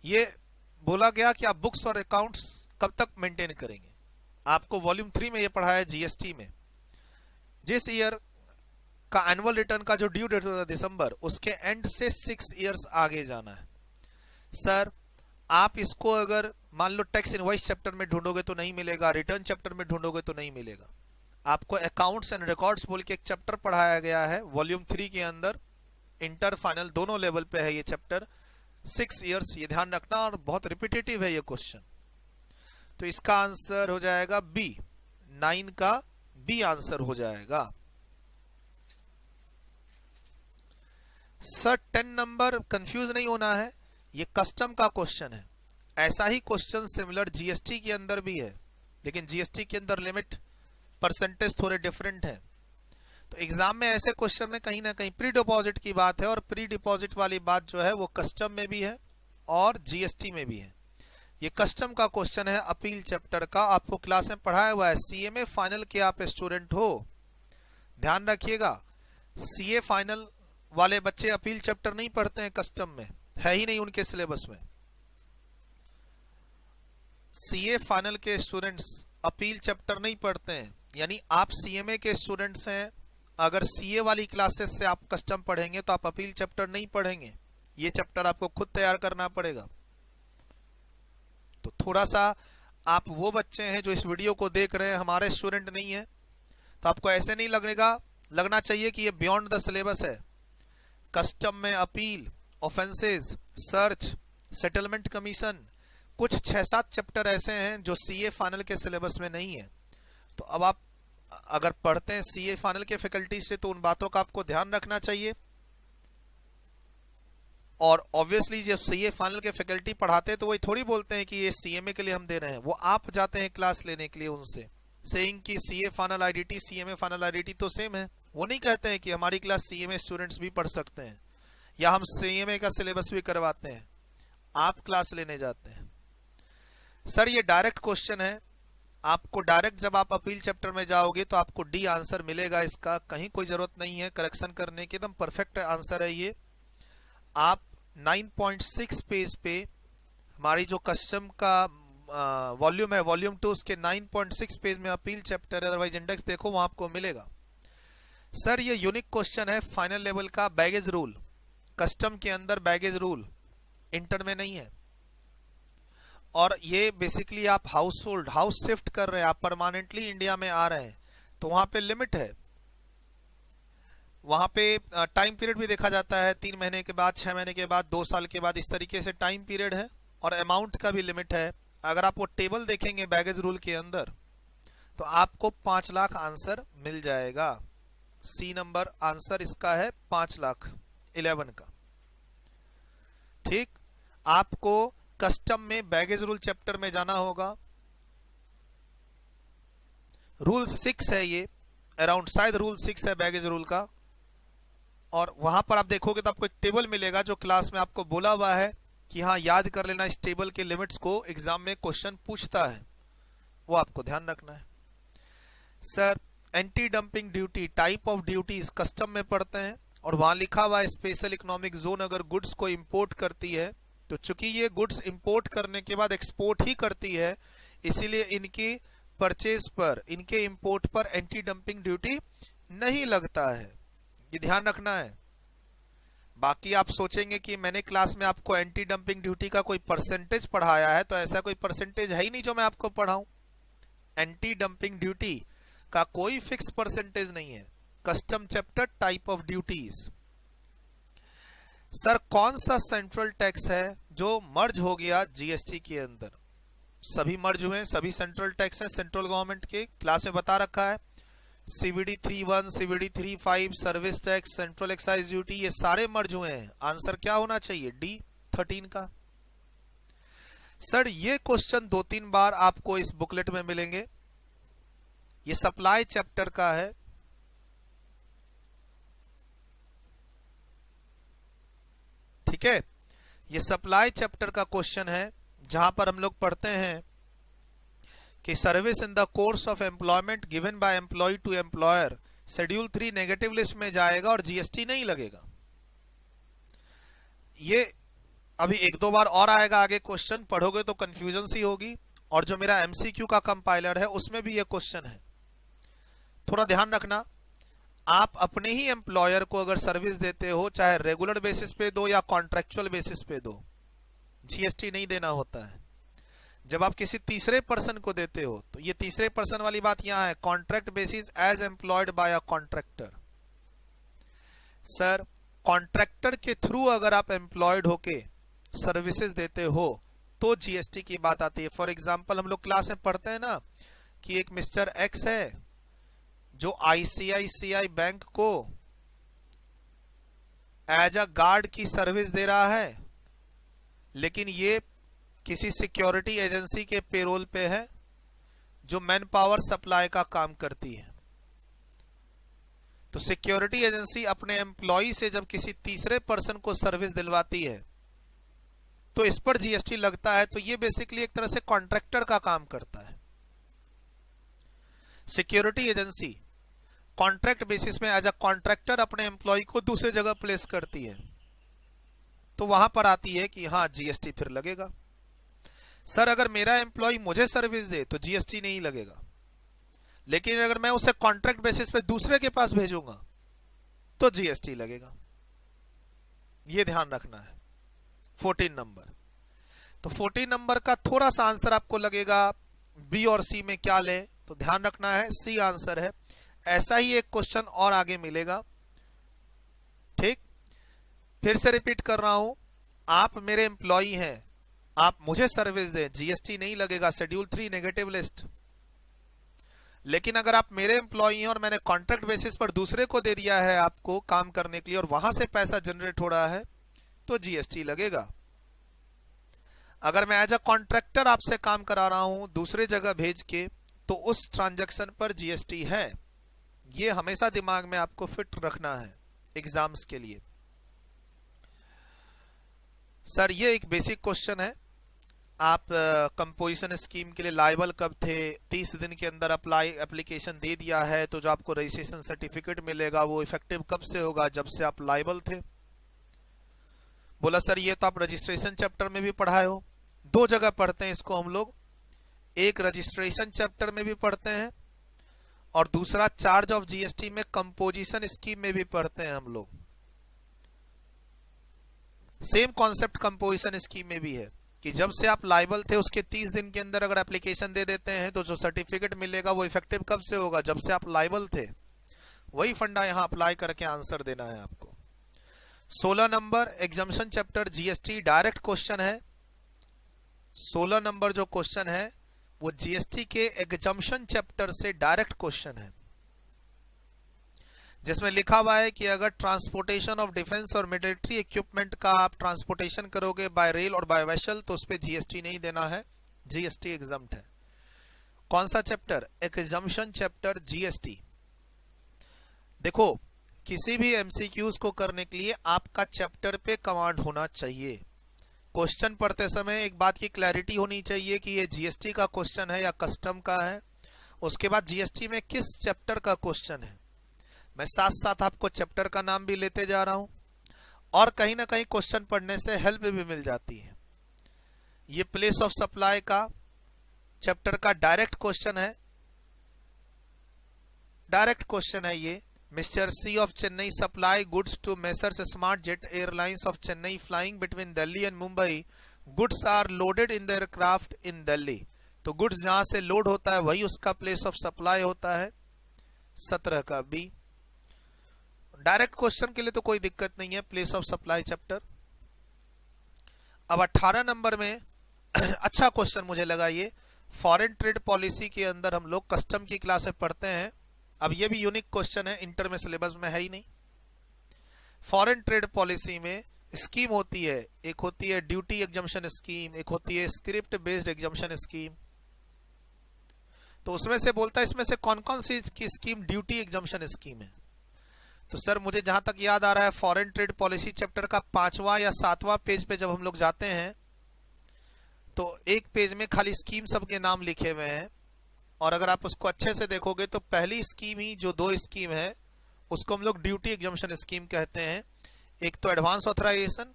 ये बोला गया कि आप बुक्स और अकाउंट्स कब तक मेंटेन करेंगे। आपको वॉल्यूम 3 में ये पढ़ाया जीएसटी में, जिस ईयर का एनुअल रिटर्न का जो ड्यू डेट होता है दिसंबर, उसके एंड से 6 years आगे जाना है। सर आप इसको अगर मान लो टैक्स इनवॉइस चैप्टर में ढूंढोगे तो नहीं मिलेगा, रिटर्न चैप्टर में ढूंढोगे तो नहीं मिलेगा। आपको अकाउंट्स एंड रिकॉर्ड्स बोल के एक चैप्टर पढ़ाया गया है वॉल्यूम 3 के अंदर, इंटर फाइनल दोनों लेवल पे है ये चैप्टर, 6 इयर्स, ये ध्यान रखना, और बहुत रिपीटेटिव है ये क्वेश्चन। तो इसका आंसर हो जाएगा बी, 9 का बी आंसर हो जाएगा। सर 10 नंबर कंफ्यूज नहीं होना है, ये कस्टम का क्वेश्चन है। ऐसा ही क्वेश्चन सिमिलर जीएसटी के अंदर भी है, लेकिन जीएसटी के अंदर लिमिट परसेंटेज थोड़े डिफरेंट है। तो एग्जाम में ऐसे क्वेश्चन में कहीं ना कहीं प्री डिपॉजिट की बात है, और प्री डिपॉजिट वाली बात जो है वो कस्टम में भी है और जीएसटी में भी है। ये कस्टम का क्वेश्चन है अपील चैप्टर का, आपको क्लास में पढ़ाया हुआ है। सीएमए फाइनल के आप स्टूडेंट हो, ध्यान रखिएगा, सीए फाइनल वाले बच्चे अपील चैप्टर नहीं पढ़ते हैं, कस्टम में है ही नहीं उनके सिलेबस में। सीए फाइनल के स्टूडेंट्स अपील चैप्टर नहीं पढ़ते हैं, यानी आप सीएमए के स्टूडेंट्स हैं, अगर सीए वाली क्लासेस से आप कस्टम पढ़ेंगे तो आप अपील चैप्टर नहीं पढ़ेंगे, ये चैप्टर आपको खुद तैयार करना पड़ेगा। तो थोड़ा सा आप वो बच्चे हैं जो इस वीडियो को देख रहे हैं, हमारे स्टूडेंट नहीं है, तो आपको ऐसे नहीं लगना चाहिए कि ये बियॉन्ड द सिलेबस है। कस्टम में appeal, offences, search, settlement commission, कुछ 6-7 चैप्टर ऐसे हैं जो सीए फाइनल के सिलेबस में नहीं है। तो अब आप अगर पढ़ते हैं सीए फाइनल के फैकल्टी से तो उन बातों का आपको ध्यान रखना चाहिए। और ऑब्वियसली जब सीए फाइनल के फैकल्टी पढ़ाते हैं तो वही थोड़ी बोलते हैं कि ये सीएमए के लिए हम दे रहे हैं, वो आप जाते हैं क्लास लेने के लिए उनसे, सेइंग कि CA final IDT CMA final IDT तो सेम है। वो नहीं कहते हैं कि हमारी क्लास सीएमए स्टूडेंट्स भी पढ़ सकते हैं या हम सीएमए का सिलेबस भी करवाते हैं, आप क्लास लेने जाते हैं। सर ये डायरेक्ट क्वेश्चन है, आपको डायरेक्ट जब आप अपील चैप्टर में जाओगे तो आपको डी आंसर मिलेगा, इसका कहीं कोई जरूरत नहीं है करेक्शन करने की, एकदम परफेक्ट आंसर है ये। आप 9.6 पेज पे हमारी जो कस्टम का वॉल्यूम है वॉल्यूम 2 उसके 9.6 पेज में अपील चैप्टर अदरवाइज इंडेक्स देखो, वहां आपको मिलेगा। सर ये यूनिक क्वेश्चन है फाइनल लेवल का, बैगेज रूल, कस्टम के अंदर बैगेज रूल इंटर में नहीं है, और ये बेसिकली आप हाउस शिफ्ट कर रहे हैं, आप परमानेंटली इंडिया में आ रहे हैं, तो वहां पे लिमिट है, वहां पे टाइम पीरियड भी देखा जाता है, 3 महीने के बाद, 6 महीने के बाद, 2 साल के बाद, इस तरीके से टाइम पीरियड है, और अमाउंट का भी लिमिट है। अगर आप वो टेबल देखेंगे बैगेज रूल के अंदर तो आपको 5 लाख आंसर मिल जाएगा। सी नंबर आंसर इसका है 5 लाख 11 का। ठीक, आपको कस्टम में बैगेज रूल चैप्टर में जाना होगा, रूल 6 है ये, अराउंड शायद रूल 6 है बैगेज रूल का, और वहां पर आप देखोगे तो आपको एक टेबल मिलेगा जो क्लास में आपको बोला हुआ है कि हाँ याद कर लेना, इस टेबल के लिमिट्स को एग्जाम में क्वेश्चन पूछता है, वो आपको ध्यान रखना है। Sir anti dumping duty, type of duties custom में पढ़ते हैं, और वहां लिखा हुआ है स्पेशल इकोनॉमिक जोन अगर गुड्स को इंपोर्ट करती है, तो चूंकि ये गुड्स इंपोर्ट करने के बाद एक्सपोर्ट ही करती है, इसीलिए इनकी परचेज पर, इनके इंपोर्ट पर एंटी डंपिंग ड्यूटी नहीं लगता है, ये ध्यान रखना है। बाकी आप सोचेंगे कि मैंने क्लास में आपको एंटी डंपिंग ड्यूटी का कोई परसेंटेज पढ़ाया है, तो ऐसा कोई परसेंटेज है ही नहीं जो मैं आपको पढ़ाऊं। एंटी डंपिंग ड्यूटी का कोई फिक्स परसेंटेज नहीं है। Custom chapter type of duties. Sir कौन सा सेंट्रल टैक्स है जो मर्ज हो गया जीएसटी के अंदर? सभी मर्ज हुए, सभी सेंट्रल टैक्स हैं सेंट्रल गवर्नमेंट के, क्लास में बता रखा है। CVD 3.1, CVD 3.5, service tax, central excise duty, ये सारे मर्ज हुए हैं। आंसर क्या होना चाहिए? डी 13 का। सर ये क्वेश्चन 2-3 बार आपको इस बुकलेट में मिलेंगे, ये सप्लाई चैप्टर का है। ठीक है, ये सप्लाई चैप्टर का क्वेश्चन है, जहां पर हम लोग पढ़ते हैं कि service in the course of employment given by employee to employer, schedule 3 negative list में जाएगा और जीएसटी नहीं लगेगा। ये अभी 1-2 बार और आएगा आगे क्वेश्चन, पढ़ोगे तो कंफ्यूजन सी होगी, और जो मेरा एमसीक्यू का कंपाइलर है उसमें भी ये क्वेश्चन है। थोड़ा ध्यान रखना, आप अपने ही एम्प्लॉयर को अगर सर्विस देते हो, चाहे रेगुलर बेसिस पे दो या कॉन्ट्रेक्चुअल बेसिस पे दो, जीएसटी नहीं देना होता है। जब आप किसी तीसरे पर्सन को देते हो तो ये तीसरे पर्सन वाली बात यहां है, contract basis as employed by a contractor. Sir contractor के थ्रू अगर आप एम्प्लॉयड होके सर्विसेज देते हो तो जीएसटी की बात आती है। फॉर एग्जांपल हम लोग क्लास में पढ़ते हैं ना कि एक मिस्टर एक्स है जो आईसीआईसीआई बैंक को एज अ गार्ड की सर्विस दे रहा है, लेकिन ये किसी सिक्योरिटी एजेंसी के पेरोल पे है जो मैन पावर सप्लाई का काम करती है। तो सिक्योरिटी एजेंसी अपने एम्प्लॉय से जब किसी तीसरे पर्सन को सर्विस दिलवाती है तो इस पर जीएसटी लगता है। तो ये बेसिकली एक तरह से कॉन्ट्रैक्टर का काम करता है। सिक्योरिटी एजेंसी कॉन्ट्रैक्ट बेसिस में एज अ कॉन्ट्रैक्टर अपने एम्प्लॉय को दूसरी जगह प्लेस करती है, तो वहां पर आती है कि हाँ जीएसटी फिर लगेगा। सर अगर मेरा एम्प्लॉय मुझे सर्विस दे तो जीएसटी नहीं लगेगा, लेकिन अगर मैं उसे कॉन्ट्रैक्ट बेसिस पे दूसरे के पास भेजूंगा तो जीएसटी लगेगा। यह ध्यान रखना है। 14 नंबर, तो 14 नंबर का थोड़ा सा आंसर आपको लगेगा बी और सी में क्या ले, तो ध्यान रखना है सी आंसर है। ऐसा ही एक क्वेश्चन और आगे मिलेगा। ठीक, फिर से रिपीट कर रहा हूं, आप मेरे एम्प्लॉई हैं, आप मुझे सर्विस दें, जीएसटी नहीं लगेगा, शेड्यूल 3 नेगेटिव लिस्ट। लेकिन अगर आप मेरे एम्प्लॉई हैं और मैंने कॉन्ट्रैक्ट बेसिस पर दूसरे को दे दिया है आपको काम करने के लिए और वहां से पैसा जनरेट हो रहा है तो जीएसटी लगेगा। अगर मैं एज अ कॉन्ट्रैक्टर आपसे काम करा रहा हूं दूसरे जगह भेज के तो उस ट्रांजैक्शन पर जीएसटी है। ये हमेशा दिमाग में आपको फिट रखना है एग्जाम्स के लिए। सर ये एक बेसिक क्वेश्चन है, आप कंपोजिशन स्कीम के लिए लायबल कब थे? 30 दिन के अंदर एप्लीकेशन दे दिया है तो जो आपको रजिस्ट्रेशन सर्टिफिकेट मिलेगा वो इफेक्टिव कब से होगा? जब से आप लायबल थे। बोला सर ये तो आप रजिस्ट्रेशन चैप्टर में भी पढ़ाए हो। 2 जगह पढ़ते हैं इसको हम लोग, एक रजिस्ट्रेशन चैप्टर में भी पढ़ते हैं और दूसरा चार्ज ऑफ जीएसटी में कंपोजिशन स्कीम में भी पढ़ते हैं हम लोग। सेम कॉन्सेप्ट कंपोजिशन स्कीम में भी है कि जब से आप लायबल थे उसके 30 दिन के अंदर अगर एप्लीकेशन दे देते हैं तो जो सर्टिफिकेट मिलेगा वो इफेक्टिव कब से होगा? जब से आप लायबल थे। वही फंडा यहां अप्लाई करके आंसर देना है आपको। 16 number exemption chapter GST direct question है। 16 नंबर जो क्वेश्चन है वो जीएसटी के एग्जम्पशन चैप्टर से डायरेक्ट क्वेश्चन है, जिसमें लिखा हुआ है कि अगर ट्रांसपोर्टेशन ऑफ डिफेंस और मिलिट्री इक्विपमेंट का आप ट्रांसपोर्टेशन करोगे बाय रेल और बाय वेसल तो उस पर जीएसटी नहीं देना है, जीएसटी एग्जम्प्ट है। कौन सा चैप्टर? Exemption chapter GST. देखो किसी भी एमसीक्यूज को करने के लिए आपका चैप्टर पे कमांड होना चाहिए। क्वेश्चन पढ़ते समय एक बात की क्लैरिटी होनी चाहिए कि ये जीएसटी का क्वेश्चन है या कस्टम का है, उसके बाद जीएसटी में किस चैप्टर का क्वेश्चन है। मैं साथ साथ आपको चैप्टर का नाम भी लेते जा रहा हूं और कहीं ना कहीं क्वेश्चन पढ़ने से हेल्प भी मिल जाती है। ये प्लेस ऑफ सप्लाई का चैप्टर का डायरेक्ट क्वेश्चन है, डायरेक्ट क्वेश्चन है ये। Mister C of Chennai supply goods to messrs Smart Jet Airlines of Chennai flying between Delhi and Mumbai. Goods are loaded in the aircraft in Delhi. तो गुड्स जहां से लोड होता है वही उसका प्लेस ऑफ सप्लाई होता है। 17 का बी। डायरेक्ट क्वेश्चन के लिए तो कोई दिक्कत नहीं है, प्लेस ऑफ सप्लाई चैप्टर। अब 18 नंबर में अच्छा क्वेश्चन मुझे लगा ये, फॉरेन ट्रेड पॉलिसी के अंदर हम लोग कस्टम की क्लास में पढ़ते हैं। अब ये भी यूनिक क्वेश्चन है, इंटर में सिलेबस में है ही नहीं। फॉरेन ट्रेड पॉलिसी में स्कीम होती है, एक होती है ड्यूटी एग्जम्पशन स्कीम, एक होती है स्क्रिप्ट बेस्ड एग्जम्पशन स्कीम। तो उसमें से बोलता है इसमें से कौन कौन सी की स्कीम ड्यूटी एग्जम्पशन स्कीम है। तो सर मुझे जहां तक याद आ रहा है फॉरेन ट्रेड पॉलिसी चैप्टर का 5वां या 7वां पेज पे जब हम लोग जाते हैं तो एक पेज में खाली स्कीम सबके नाम लिखे हुए हैं और अगर आप उसको अच्छे से देखोगे तो पहली स्कीम ही जो 2 स्कीम है उसको हम लोग ड्यूटी एग्जम्पशन स्कीम कहते हैं। एक तो एडवांस ऑथराइजेशन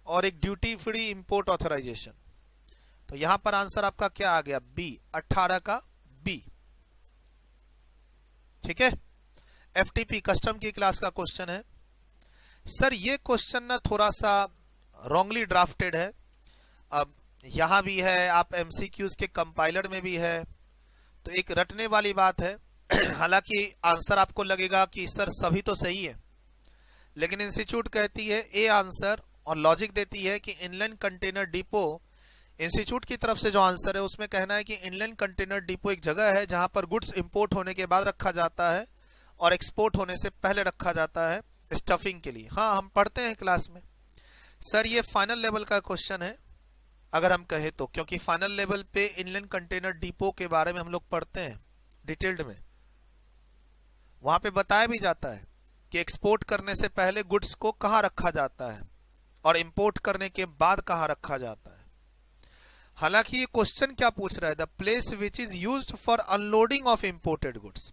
और एक ड्यूटी फ्री इंपोर्ट ऑथराइजेशन। तो यहां पर आंसर आपका क्या आ गया? बी, 18 का बी। ठीक है, एफटीपी कस्टम की क्लास का क्वेश्चन है। सर ये क्वेश्चन ना थोड़ा सा रॉन्गली ड्राफ्टेड है। अब यहां भी है, आप एमसीक्यूज के कंपाइलर में भी है, तो एक रटने वाली बात है। हालांकि आंसर आपको लगेगा कि सर सभी तो सही है, लेकिन इंस्टीट्यूट कहती है ए आंसर और लॉजिक देती है कि इनलैंड कंटेनर डिपो, इंस्टीट्यूट की तरफ से जो आंसर है उसमें कहना है कि इनलैंड कंटेनर डिपो एक जगह है जहां पर गुड्स इंपोर्ट होने के बाद रखा जाता है और एक्सपोर्ट होने से पहले रखा जाता है स्टफिंग के लिए। हाँ, हम पढ़ते हैं क्लास में। सर ये फाइनल लेवल का क्वेश्चन है अगर हम कहें तो, क्योंकि फाइनल लेवल पे इनलैंड कंटेनर डिपो के बारे में हम लोग पढ़ते हैं डिटेल्ड में। वहां पे बताया भी जाता है कि एक्सपोर्ट करने से पहले गुड्स को कहां रखा जाता है और इंपोर्ट करने के बाद कहां रखा जाता है। हालांकि ये क्वेश्चन क्या पूछ रहा है, the place which is used for unloading of imported goods.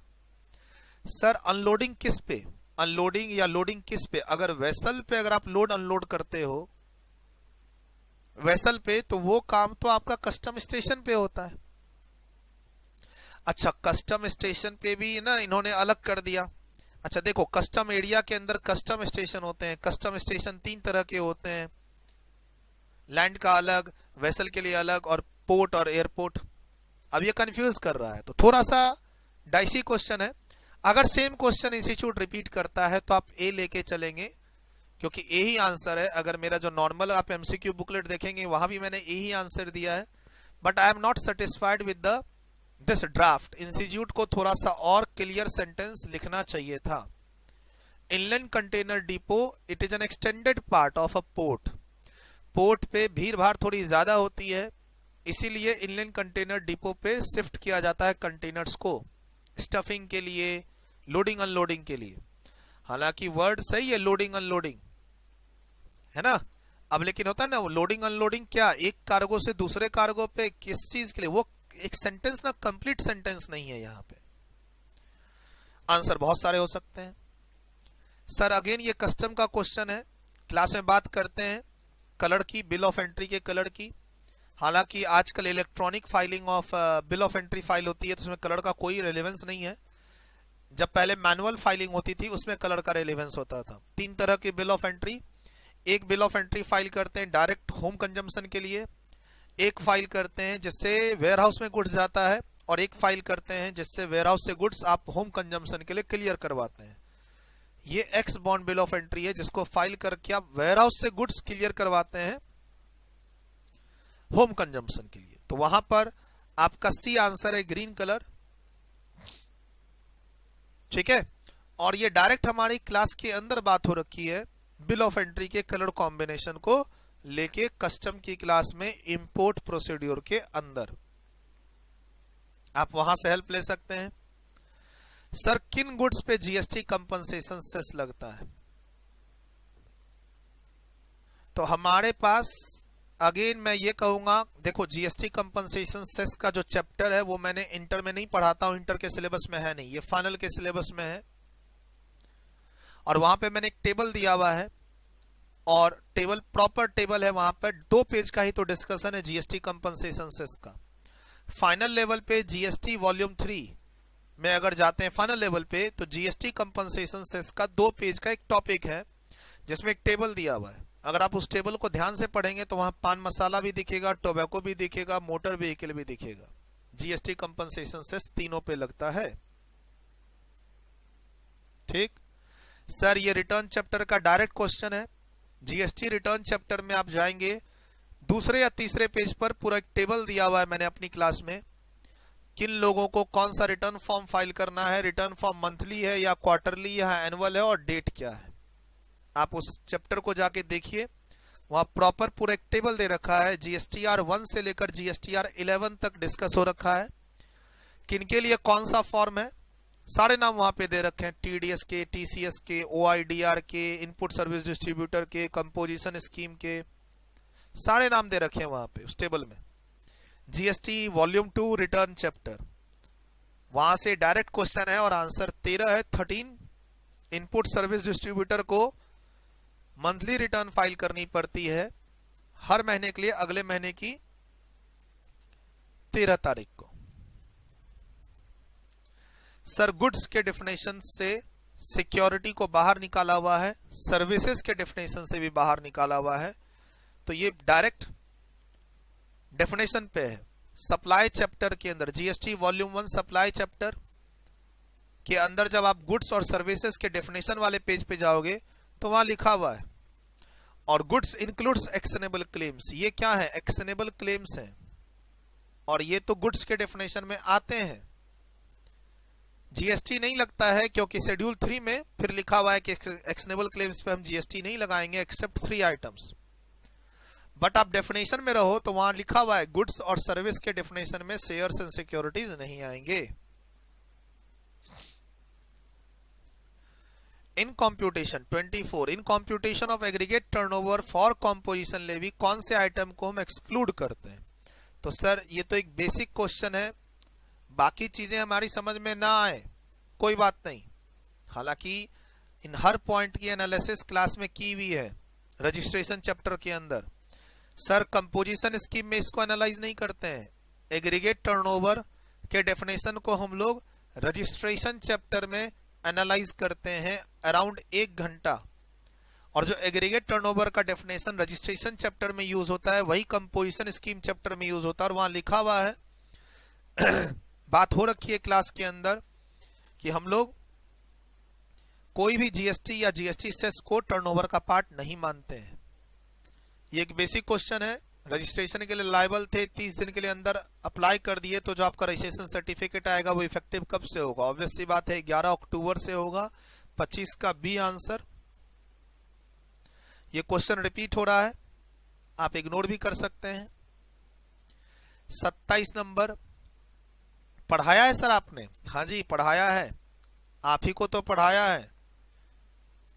Sir unloading किस पे, अनलोडिंग या लोडिंग किस पे? अगर वेसल पे अगर आप लोड अनलोड करते हो वेसल पे, तो वो काम तो आपका कस्टम स्टेशन पे होता है। अच्छा, कस्टम स्टेशन पे भी ना इन्होंने अलग कर दिया। अच्छा देखो, कस्टम एरिया के अंदर कस्टम स्टेशन होते हैं। कस्टम स्टेशन 3 तरह के होते हैं, लैंड का अलग, वेसल के लिए अलग, और पोर्ट और एयरपोर्ट। अब ये कंफ्यूज कर रहा है, तो थोड़ा सा डाइसी क्वेश्चन है। अगर सेम क्वेश्चन इंस्टीट्यूट रिपीट करता है तो आप ए लेके चलेंगे, क्योंकि ए ही आंसर है। अगर मेरा जो नॉर्मल आप एमसीक्यू बुकलेट देखेंगे वहां भी मैंने ए ही आंसर दिया है। But I am not satisfied with this draft. Institute को थोड़ा सा और क्लियर सेंटेंस लिखना चाहिए था। Inland container depot it is an extended part of a port. Port पे भीड़ भाड़ थोड़ी ज्यादा होती है, इसीलिए इनलैंड कंटेनर डिपो पे शिफ्ट किया जाता है कंटेनर्स को स्टफिंग के लिए, लोडिंग अनलोडिंग के लिए। हालांकि वर्ड सही है, लोडिंग अनलोडिंग है ना। अब लेकिन होता है ना वो लोडिंग अनलोडिंग, क्या एक कार्गो से दूसरे कार्गो पे, किस चीज के लिए, वो एक सेंटेंस ना कंप्लीट सेंटेंस नहीं है। यहां पे आंसर बहुत सारे हो सकते हैं। सर अगेन ये कस्टम का क्वेश्चन है। क्लास में बात करते हैं कलर की, बिल ऑफ एंट्री के कलर की। हालांकि आजकल electronic filing of bill of entry file होती है, तो उसमें कलर का कोई रेलेवेंस नहीं है। जब पहले मैनुअल फाइलिंग होती थी उसमें कलर का रेलेवेंस होता था। 3 तरह के बिल ऑफ एंट्री, एक बिल ऑफ एंट्री फाइल करते हैं डायरेक्ट होम कंजम्पशन के लिए, एक फाइल करते हैं जिससे वेयरहाउस में गुड्स जाता है, और एक फाइल करते हैं जिससे वेयरहाउस से गुड्स आप होम कंजम्पशन के लिए क्लियर करवाते हैं। ये x bond bill of entry है, जिसको फाइल करके आप वेयरहाउस से गुड्स क्लियर करवाते हैं होम कंजम्पशन के लिए। तो वहां पर आपका सी आंसर है, ग्रीन कलर। ठीक है, और ये डायरेक्ट हमारी क्लास के अंदर बात हो रखी है बिल ऑफ एंट्री के कलर कॉम्बिनेशन को लेके कस्टम की क्लास में इंपोर्ट प्रोसीड्यूर के अंदर। आप वहां से हेल्प ले सकते हैं। सर किन गुड्स पे जीएसटी कंपनसेशन सेस लगता है? तो हमारे पास अगेन मैं ये कहूंगा, देखो जीएसटी कंपनसेशन सेस का जो चैप्टर है वो मैंने इंटर में नहीं पढ़ाता हूं, इंटर के सिलेबस में है नहीं, ये फाइनल के सिलेबस में है। और वहां पे मैंने एक टेबल दिया हुआ है, और टेबल प्रॉपर टेबल है, वहां पर 2 पेज का ही तो डिस्कशन है जीएसटी कंपनसेशन सेस का। फाइनल लेवल पे जीएसटी वॉल्यूम 3 में अगर जाते हैं फाइनल लेवल पे, तो जीएसटी कंपनसेशन सेस का 2 पेज का एक टॉपिक है जिसमें एक टेबल दिया हुआ है। अगर आप उस टेबल को ध्यान से पढ़ेंगे तो वहां पान मसाला भी दिखेगा, टोबैको भी दिखेगा, मोटर व्हीकल भी दिखेगा। जीएसटी कंपनसेशन सेस तीनों पे लगता है। ठीक सर, ये रिटर्न चैप्टर का डायरेक्ट क्वेश्चन है। जीएसटी रिटर्न चैप्टर में आप जाएंगे, दूसरे या तीसरे पेज पर पूरा एक टेबल दिया हुआ है मैंने अपनी क्लास में, किन लोगों को कौन सा रिटर्न फॉर्म फाइल करना है, रिटर्न फॉर्म मंथली है या क्वार्टरली या एनुअल है, और डेट क्या है। आप उस चैप्टर को जाके देखिए, वहां प्रॉपर पूरा एक टेबल दे रखा है। जीएसटीआर 1 से लेकर जीएसटीआर 11 तक डिस्कस हो रखा है। किनके लिए कौन सा फॉर्म है, सारे नाम वहां पे दे रखे हैं, टीडीएस के, टीसीएस के, ओआईडीआर के, इनपुट सर्विस डिस्ट्रीब्यूटर के, कंपोजिशन स्कीम के, सारे नाम दे रखे हैं वहां पे उस टेबल में। जीएसटी वॉल्यूम 2 रिटर्न चैप्टर, वहां से डायरेक्ट क्वेश्चन है और आंसर 13 है। 13 इनपुट सर्विस डिस्ट्रीब्यूटर को मंथली रिटर्न फाइल करनी पड़ती है हर महीने के लिए, अगले महीने की 13 तारीख को। सर गुड्स के डेफिनेशन से सिक्योरिटी को बाहर निकाला हुआ है, सर्विसेज के डेफिनेशन से भी बाहर निकाला हुआ है। तो ये डायरेक्ट डेफिनेशन पे है, सप्लाई चैप्टर के अंदर, जीएसटी वॉल्यूम 1 सप्लाई चैप्टर के अंदर जब आप गुड्स और सर्विसेज के डेफिनेशन वाले पेज पे जाओगे तो वहां लिखा हुआ है, और गुड्स इंक्लूड्स एक्शनेबल क्लेम्स। ये क्या है? एक्शनेबल क्लेम्स हैं, और ये तो गुड्स के डेफिनेशन में आते हैं। जीएसटी नहीं लगता है क्योंकि शेड्यूल 3 में फिर लिखा हुआ है कि एक्शनेबल क्लेम्स पे हम जीएसटी नहीं लगाएंगे एक्सेप्ट 3 आइटम्स। बट आप डेफिनेशन में रहो तो वहां लिखा हुआ है गुड्स और सर्विस के डेफिनेशन में शेयर्स एंड सिक्योरिटीज नहीं आएंगे। In computation 24, in computation of aggregate turnover for composition levy कौन से आइटम को हम एक्सक्लूड करते हैं? तो सर ये तो एक बेसिक क्वेश्चन है, बाकी चीजें हमारी समझ में ना आए कोई बात नहीं, हालांकि इन हर पॉइंट की एनालिसिस क्लास में की हुई है रजिस्ट्रेशन चैप्टर के अंदर। सर कंपोजिशन स्कीम में इसको एनालाइज नहीं करते हैं, एग्रीगेट टर्नओवर के डेफिनेशन को हम लोग रजिस्ट्रेशन चैप्टर में एनालाइज करते हैं अराउंड 1 घंटा, और जो एग्रीगेट टर्नओवर का डेफिनेशन रजिस्ट्रेशन चैप्टर में यूज होता है वही कंपोजिशन स्कीम चैप्टर में यूज होता है। और वहां लिखा हुआ है बात हो रखी है क्लास के अंदर कि हम लोग कोई भी जीएसटी या जीएसटी सेस को टर्नओवर का पार्ट नहीं मानते हैं। ये एक बेसिक क्वेश्चन है, रजिस्ट्रेशन के लिए लायबल थे, 30 दिन के लिए अंदर अप्लाई कर दिए तो जो आपका रजिस्ट्रेशन सर्टिफिकेट आएगा वो इफेक्टिव कब से होगा? ऑब्वियस सी बात है 11 अक्टूबर से होगा। 25 का बी आंसर। ये क्वेश्चन रिपीट हो रहा है, आप इग्नोर भी कर सकते हैं। 27 नंबर पढ़ाया है सर आपने? हाँ जी पढ़ाया है, आप ही को तो पढ़ाया है।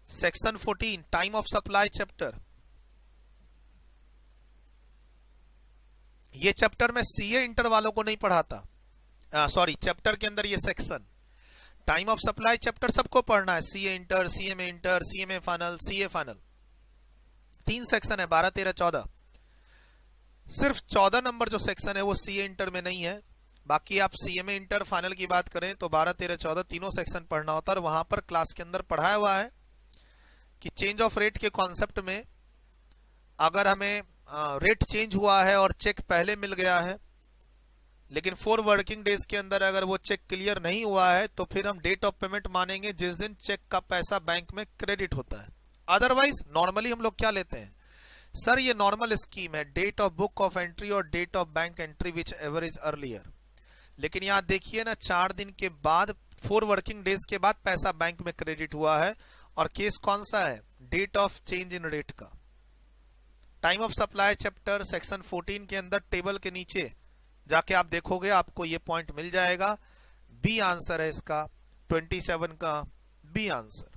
Section 14 time of supply chapter, ये चैप्टर में सीए इंटर वालों को नहीं पढ़ाता, सॉरी चैप्टर के अंदर ये section time of supply chapter सबको पढ़ना है, CA inter, CMA inter, CMA final, CA final, 3 section है 12, 13, 14। सिर्फ 14 नंबर जो सेक्शन है वो सीए इंटर में नहीं है, बाकी आप सीएमए इंटर फाइनल की बात करें तो 12, 13, 14 तीनों सेक्शन पढ़ना होता है। और वहां पर क्लास के अंदर पढ़ाया हुआ है कि चेंज ऑफ रेट के कॉन्सेप्ट में अगर हमें रेट चेंज हुआ है और चेक पहले मिल गया है लेकिन 4 वर्किंग डेज के अंदर अगर वो चेक क्लियर नहीं हुआ है तो फिर हम डेट ऑफ पेमेंट मानेंगे जिस दिन चेक का पैसा बैंक में क्रेडिट होता है। अदरवाइज नॉर्मली हम लोग क्या लेते हैं सर, ये नॉर्मल स्कीम है, date of book of entry और date of bank entry whichever is earlier. लेकिन यहां देखिए ना 4 दिन के बाद 4 वर्किंग डेज के बाद पैसा बैंक में क्रेडिट हुआ है, और केस कौन सा है? Date of change in rate का। Time of supply chapter section 14 के अंदर टेबल के नीचे जाके आप देखोगे आपको ये पॉइंट मिल जाएगा। बी आंसर है इसका, 27 का बी आंसर।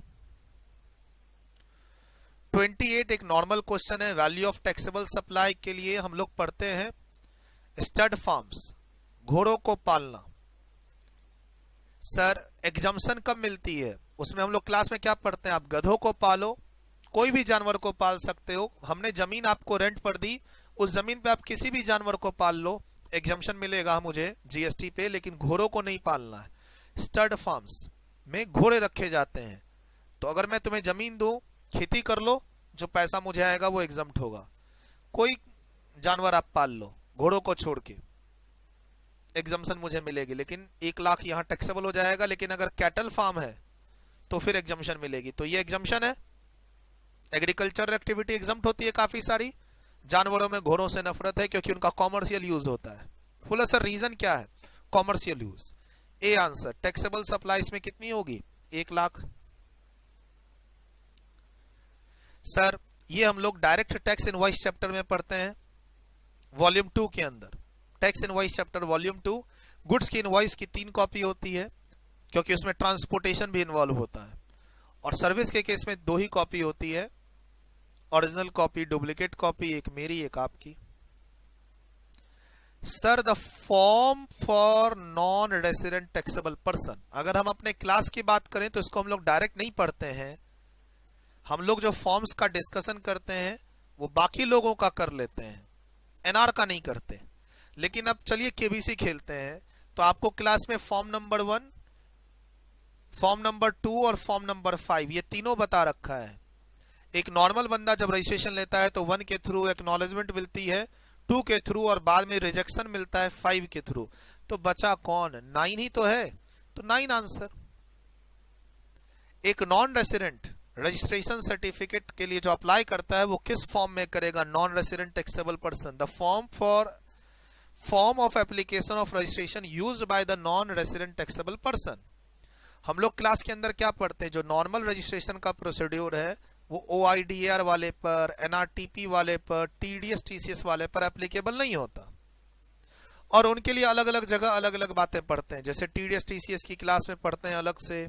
28 एक नॉर्मल क्वेश्चन है, वैल्यू ऑफ टैक्सेबल सप्लाई के लिए हम लोग पढ़ते हैं स्टड फार्म्स, घोड़ों को पालना। सर एग्जम्पशन कब मिलती है? उसमें हम लोग क्लास में क्या पढ़ते हैं, आप गधों को पालो, कोई भी जानवर को पाल सकते हो, हमने जमीन आपको रेंट पर दी, उस जमीन पे आप किसी भी जानवर को पाल लो, एग्जम्पशन मिलेगा मुझे जीएसटी पे, लेकिन घोड़ों को नहीं पालना है। स्टड फार्म्स में घोड़े रखे जाते हैं, तो अगर मैं तुम्हें जमीन दूं, खेती कर लो, जो पैसा मुझे आएगा वो एग्जम्प्ट होगा। कोई जानवर आप पाल लो घोड़ों को छोड़ के, एग्जम्पशन मुझे मिलेगी, लेकिन 1 लाख यहां टैक्सेबल हो जाएगा। लेकिन अगर कैटल फार्म है तो फिर एग्जम्पशन मिलेगी। तो ये एग्जम्पशन है, एग्रीकल्चर एक्टिविटी एग्जम्प्ट होती है काफी सारी। जानवरों में घोड़ों से नफरत है क्योंकि उनका कॉमर्शियल यूज होता है। बोला सर रीजन क्या है? Commercial use. A answer. Taxable supply इसमें कितनी होगी? 1 लाख। सर ये हम लोग डायरेक्ट टैक्स इनवॉइस चैप्टर में पढ़ते हैं, वॉल्यूम 2 के अंदर। Tax invoice chapter volume 2, goods की इनवॉइस की 3 कॉपी होती है क्योंकि उसमें ट्रांसपोर्टेशन भी इन्वॉल्व होता है, और सर्विस के केस में 2 ही कॉपी होती है, ओरिजिनल कॉपी, डुप्लीकेट कॉपी, एक मेरी एक आपकी। Sir the form for non resident taxable person, अगर हम अपने क्लास की बात करें तो इसको हम लोग डायरेक्ट नहीं पढ़ते हैं, हम लोग जो फॉर्म्स का डिस्कशन करते हैं वो बाकी लोगों का कर लेते हैं, एनआर का नहीं करते। लेकिन अब चलिए केबीसी खेलते हैं, तो आपको क्लास में फॉर्म नंबर 1, फॉर्म नंबर 2 और फॉर्म नंबर 5 ये तीनों बता रखा है। एक नॉर्मल बंदा जब रजिस्ट्रेशन लेता है तो 1 के थ्रू एक्नॉलेजमेंट मिलती है, 2 के थ्रू और बाद में रिजेक्शन मिलता है 5 के थ्रू, तो बचा कौन? 9 ही तो है, तो 9 आंसर। एक नॉन रेसिडेंट रजिस्ट्रेशन सर्टिफिकेट के लिए जो अप्लाई करता है वो किस फॉर्म में करेगा? Non resident taxable person. The form of application of registration used by the non resident taxable person. हम लोग क्लास के अंदर क्या पढ़ते हैं? जो नॉर्मल रजिस्ट्रेशन का प्रोसीड्यूर है वो OIDR वाले पर, NRTP वाले पर, TDS TCS वाले पर एप्लीकेबल नहीं होता, और उनके लिए अलग अलग जगह अलग अलग बातें पढ़ते हैं। जैसे TDS TCS की क्लास में पढ़ते हैं अलग से,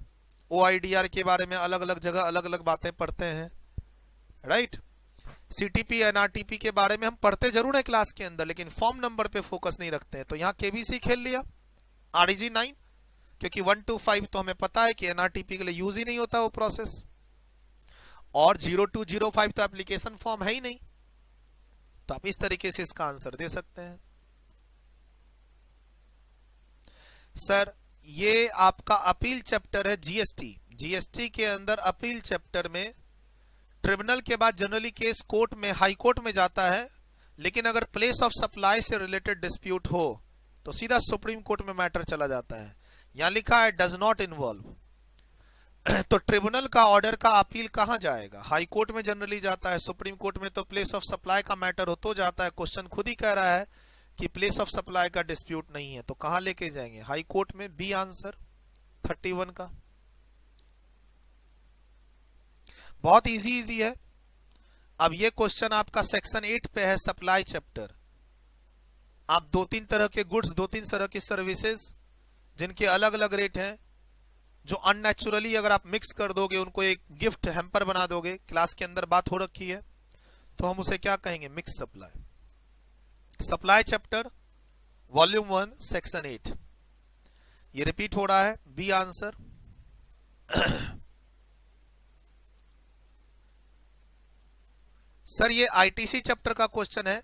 OIDR के बारे में अलग अलग जगह अलग अलग बातें पढ़ते हैं, राइट। CTP NRTP के बारे में हम पढ़ते जरूर है क्लास के अंदर, लेकिन फॉर्म नंबर पे फोकस नहीं रखते हैं। तो यहाँ KBC खेल लिया, REG 9, क्योंकि 1 to 5 तो हमें पता है कि NRTP के लिए यूज ही नहीं होता वो प्रोसेस, और 0 to 05 तो एप्लीकेशन फॉर्म है ही नहीं। तो आप इस तरीके से इसका आंसर दे सकते हैं। सर ये आपका अपील चैप्टर है GST के अंदर अपील चैप्टर में ट्रिब्यूनल के बाद जनरली केस कोर्ट में, हाई कोर्ट में जाता है, लेकिन अगर प्लेस ऑफ सप्लाई से रिलेटेड डिस्प्यूट हो तो सीधा सुप्रीम कोर्ट में मैटर चला जाता है। यहां लिखा है डज नॉट इन्वॉल्व, तो ट्रिब्यूनल का ऑर्डर का अपील कहां जाएगा? हाई कोर्ट में जनरली जाता है, सुप्रीम कोर्ट में तो प्लेस ऑफ सप्लाई का मैटर हो तो जाता है। क्वेश्चन खुद ही कह रहा है कि प्लेस ऑफ सप्लाई का डिस्प्यूट नहीं है, तो कहां लेके जाएंगे? हाई कोर्ट में। बी आंसर 31 का। बहुत इजी है। अब ये क्वेश्चन आपका सेक्शन 8 पे है, सप्लाई चैप्टर। आप 2-3 तरह के गुड्स, 2-3 तरह की सर्विसेज जिनके अलग अलग रेट हैं, जो अननेचुरली अगर आप मिक्स कर दोगे, उनको एक गिफ्ट हैम्पर बना दोगे, क्लास के अंदर बात हो रखी है, तो हम उसे क्या कहेंगे? Mix supply. Supply chapter volume 1 section 8, ये रिपीट हो रहा है। B answer. सर ये ITC चैप्टर का क्वेश्चन है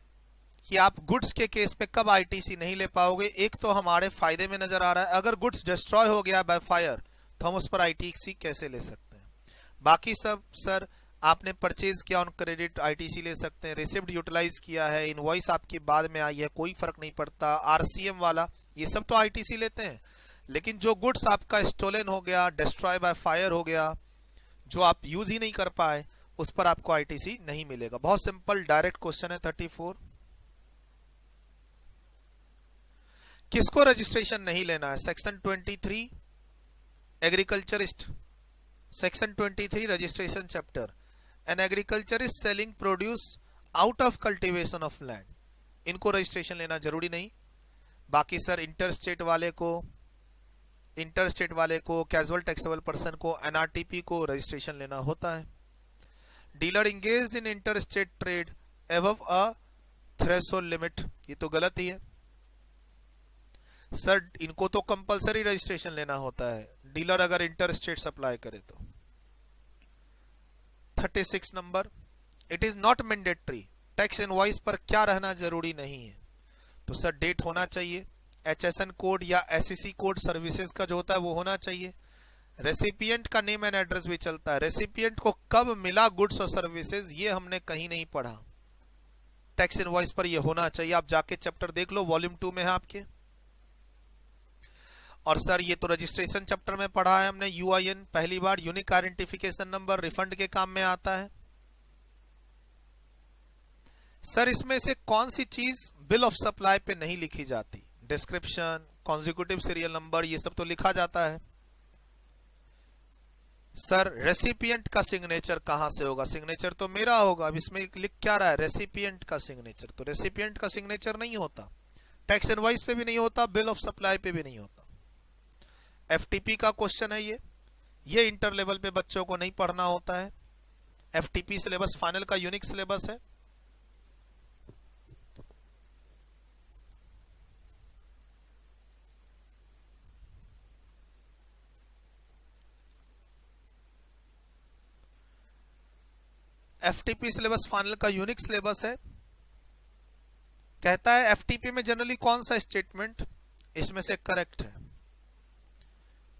कि आप गुड्स के केस में कब ITC नहीं ले पाओगे। एक तो हमारे फायदे में नजर आ रहा है, अगर गुड्स डिस्ट्रॉय हो गया बाय फायर तो हम उस पर ITC कैसे ले सकते हैं। बाकी सब सर आपने परचेज किया ऑन क्रेडिट, ITC ले सकते हैं। रिसिप्ट यूटिलाइज किया है, इनवॉइस आपकी बाद में आई है, कोई फर्क नहीं पड़ता। RCM वाला, ये सब तो ITC लेते हैं। लेकिन जो गुड्स आपका स्टोलन हो गया, डिस्ट्रॉय बाय फायर हो गया, जो आप यूज ही नहीं कर पाए, उस पर आपको ITC नहीं मिलेगा। बहुत सिंपल डायरेक्ट क्वेश्चन है। 34, किसको रजिस्ट्रेशन नहीं लेना है? Section 23 agriculturist, section 23 registration chapter. An agriculturist selling produce out of cultivation of land, इनको रजिस्ट्रेशन लेना जरूरी नहीं। बाकी सर इंटरस्टेट वाले को, कैजुअल टैक्सेबल पर्सन को, NRTP को रजिस्ट्रेशन लेना होता है। Dealer engaged in interstate trade above a threshold limit, ये तो गलत ही है सर, इनको तो कंपलसरी रजिस्ट्रेशन लेना होता है डीलर अगर इंटरस्टेट सप्लाई करे तो। 36 number, it is not mandatory, tax invoice पर क्या रहना जरूरी नहीं है? तो सर डेट होना चाहिए, HSN कोड या SEC कोड सर्विसेज का जो होता है वो होना चाहिए। रेसिपिएंट का नेम एंड एड्रेस भी चलता है। रेसिपिएंट को कब मिला गुड्स और सर्विसेज ये हमने कहीं नहीं पढ़ा, टैक्स इनवॉइस पर ये होना चाहिए। आप जाके चैप्टर देख लो, वॉल्यूम 2 में है आपके। और सर ये तो रजिस्ट्रेशन चैप्टर में पढ़ा है हमने। UIN पहली बार, यूनिक आइडेंटिफिकेशन नंबर रिफंड के काम में आता है। सर इसमें से कौन सी चीज बिल ऑफ सप्लाई पे नहीं लिखी जाती? डिस्क्रिप्शन, कॉन्जिक्यूटिव सीरियल नंबर, ये सब तो लिखा जाता है। सर रेसिपिएंट का सिग्नेचर कहां से होगा? सिग्नेचर तो मेरा होगा। अब इसमें लिख क्या रहा है? रेसिपिएंट का सिग्नेचर, तो रेसिपिएंट का सिग्नेचर नहीं होता, टैक्स इनवॉइस पे भी नहीं होता, बिल ऑफ सप्लाई पे भी नहीं होता। FTP का क्वेश्चन है ये इंटर लेवल पे बच्चों को नहीं पढ़ना होता है। FTP सिलेबस फाइनल का यूनिक सिलेबस है। FTP सिलेबस फाइनल का यूनिक सिलेबस है। कहता है FTP में जनरली कौन सा स्टेटमेंट इसमें से करेक्ट है?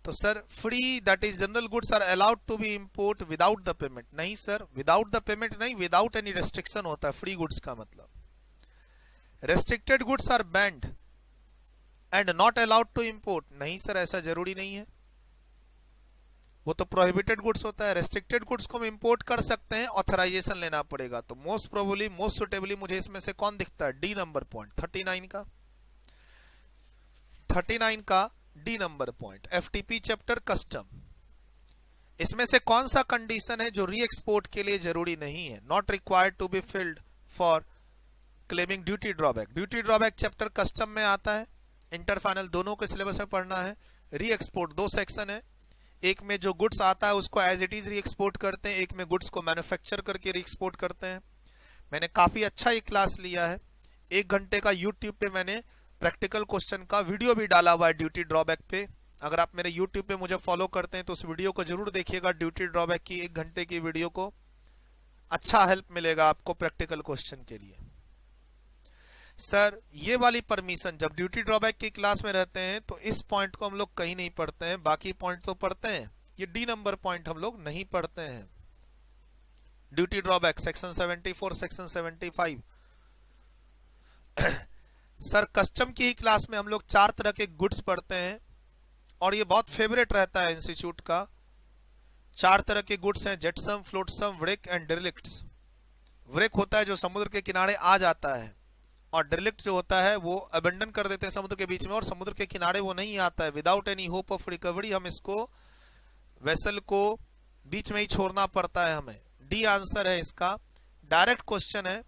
तो sir free, that is general goods are allowed to be import without the payment. नहीं सर, विदाउट द पेमेंट नहीं, विदाउट एनी रेस्ट्रिक्शन होता है फ्री गुड्स का मतलब। Restricted goods are banned and not allowed to import, नहीं सर ऐसा जरूरी नहीं है, वो तो प्रोहिबिटेड गुड्स होता है। रेस्ट्रिक्टेड गुड्स को हम इंपोर्ट कर सकते हैं, ऑथराइजेशन लेना पड़ेगा। तो मोस्ट प्रोबेबली मोस्ट सुटेबली मुझे इसमें से कौन दिखता है, डी नंबर पॉइंट 39 का D number point, FTP chapter custom. इसमें से कौन सा कंडीशन है जो री एक्सपोर्ट के लिए जरूरी नहीं है, not required to be filled for claiming duty drawback. Duty drawback chapter custom में आता है, इंटर फाइनल दोनों के सिलेबस में पढ़ना है। री एक्सपोर्ट 2 सेक्शन है, एक में जो गुड्स आता है उसको as it is re export करते हैं, एक में गुड्स को मैन्युफैक्चर करके री एक्सपोर्ट करते हैं। मैंने काफी अच्छा ये क्लास लिया है, 1 घंटे का यूट्यूब पे मैंने प्रैक्टिकल क्वेश्चन का वीडियो भी डाला हुआ है ड्यूटी ड्रॉबैक पे। अगर आप मेरे यूट्यूब पे मुझे फॉलो करते हैं तो उस वीडियो को जरूर देखिएगा, ड्यूटी ड्रॉबैक की 1 घंटे की वीडियो को, अच्छा हेल्प मिलेगा आपको प्रैक्टिकल क्वेश्चन के लिए। सर ये वाली परमिशन जब ड्यूटी ड्रॉबैक की क्लास में रहते हैं तो इस पॉइंट को हम लोग कहीं नहीं पढ़ते हैं, बाकी पॉइंट तो पढ़ते हैं, ये डी नंबर पॉइंट हम लोग नहीं पढ़ते हैं। Duty drawback section 74 section 75। Sir custom की ही क्लास में हम लोग 4 तरह के गुड्स पढ़ते हैं और ये बहुत फेवरेट रहता है इंस्टीट्यूट का। 4 तरह के गुड्स हैं, जेटसम, फ्लोटसम, व्रेक एंड डिरेलिक्ट्स। व्रेक होता है जो समुद्र के किनारे आ जाता है, और डिरेलिक्ट जो होता है वो अबेंडन कर देते हैं समुद्र के बीच में और समुद्र के किनारे वो नहीं आता है। Without any hope of recovery हम इसको वेसल को बीच में ही छोड़ना पड़ता है हमें। डी आंसर है इसका। डायरेक्ट क्वेश्चन है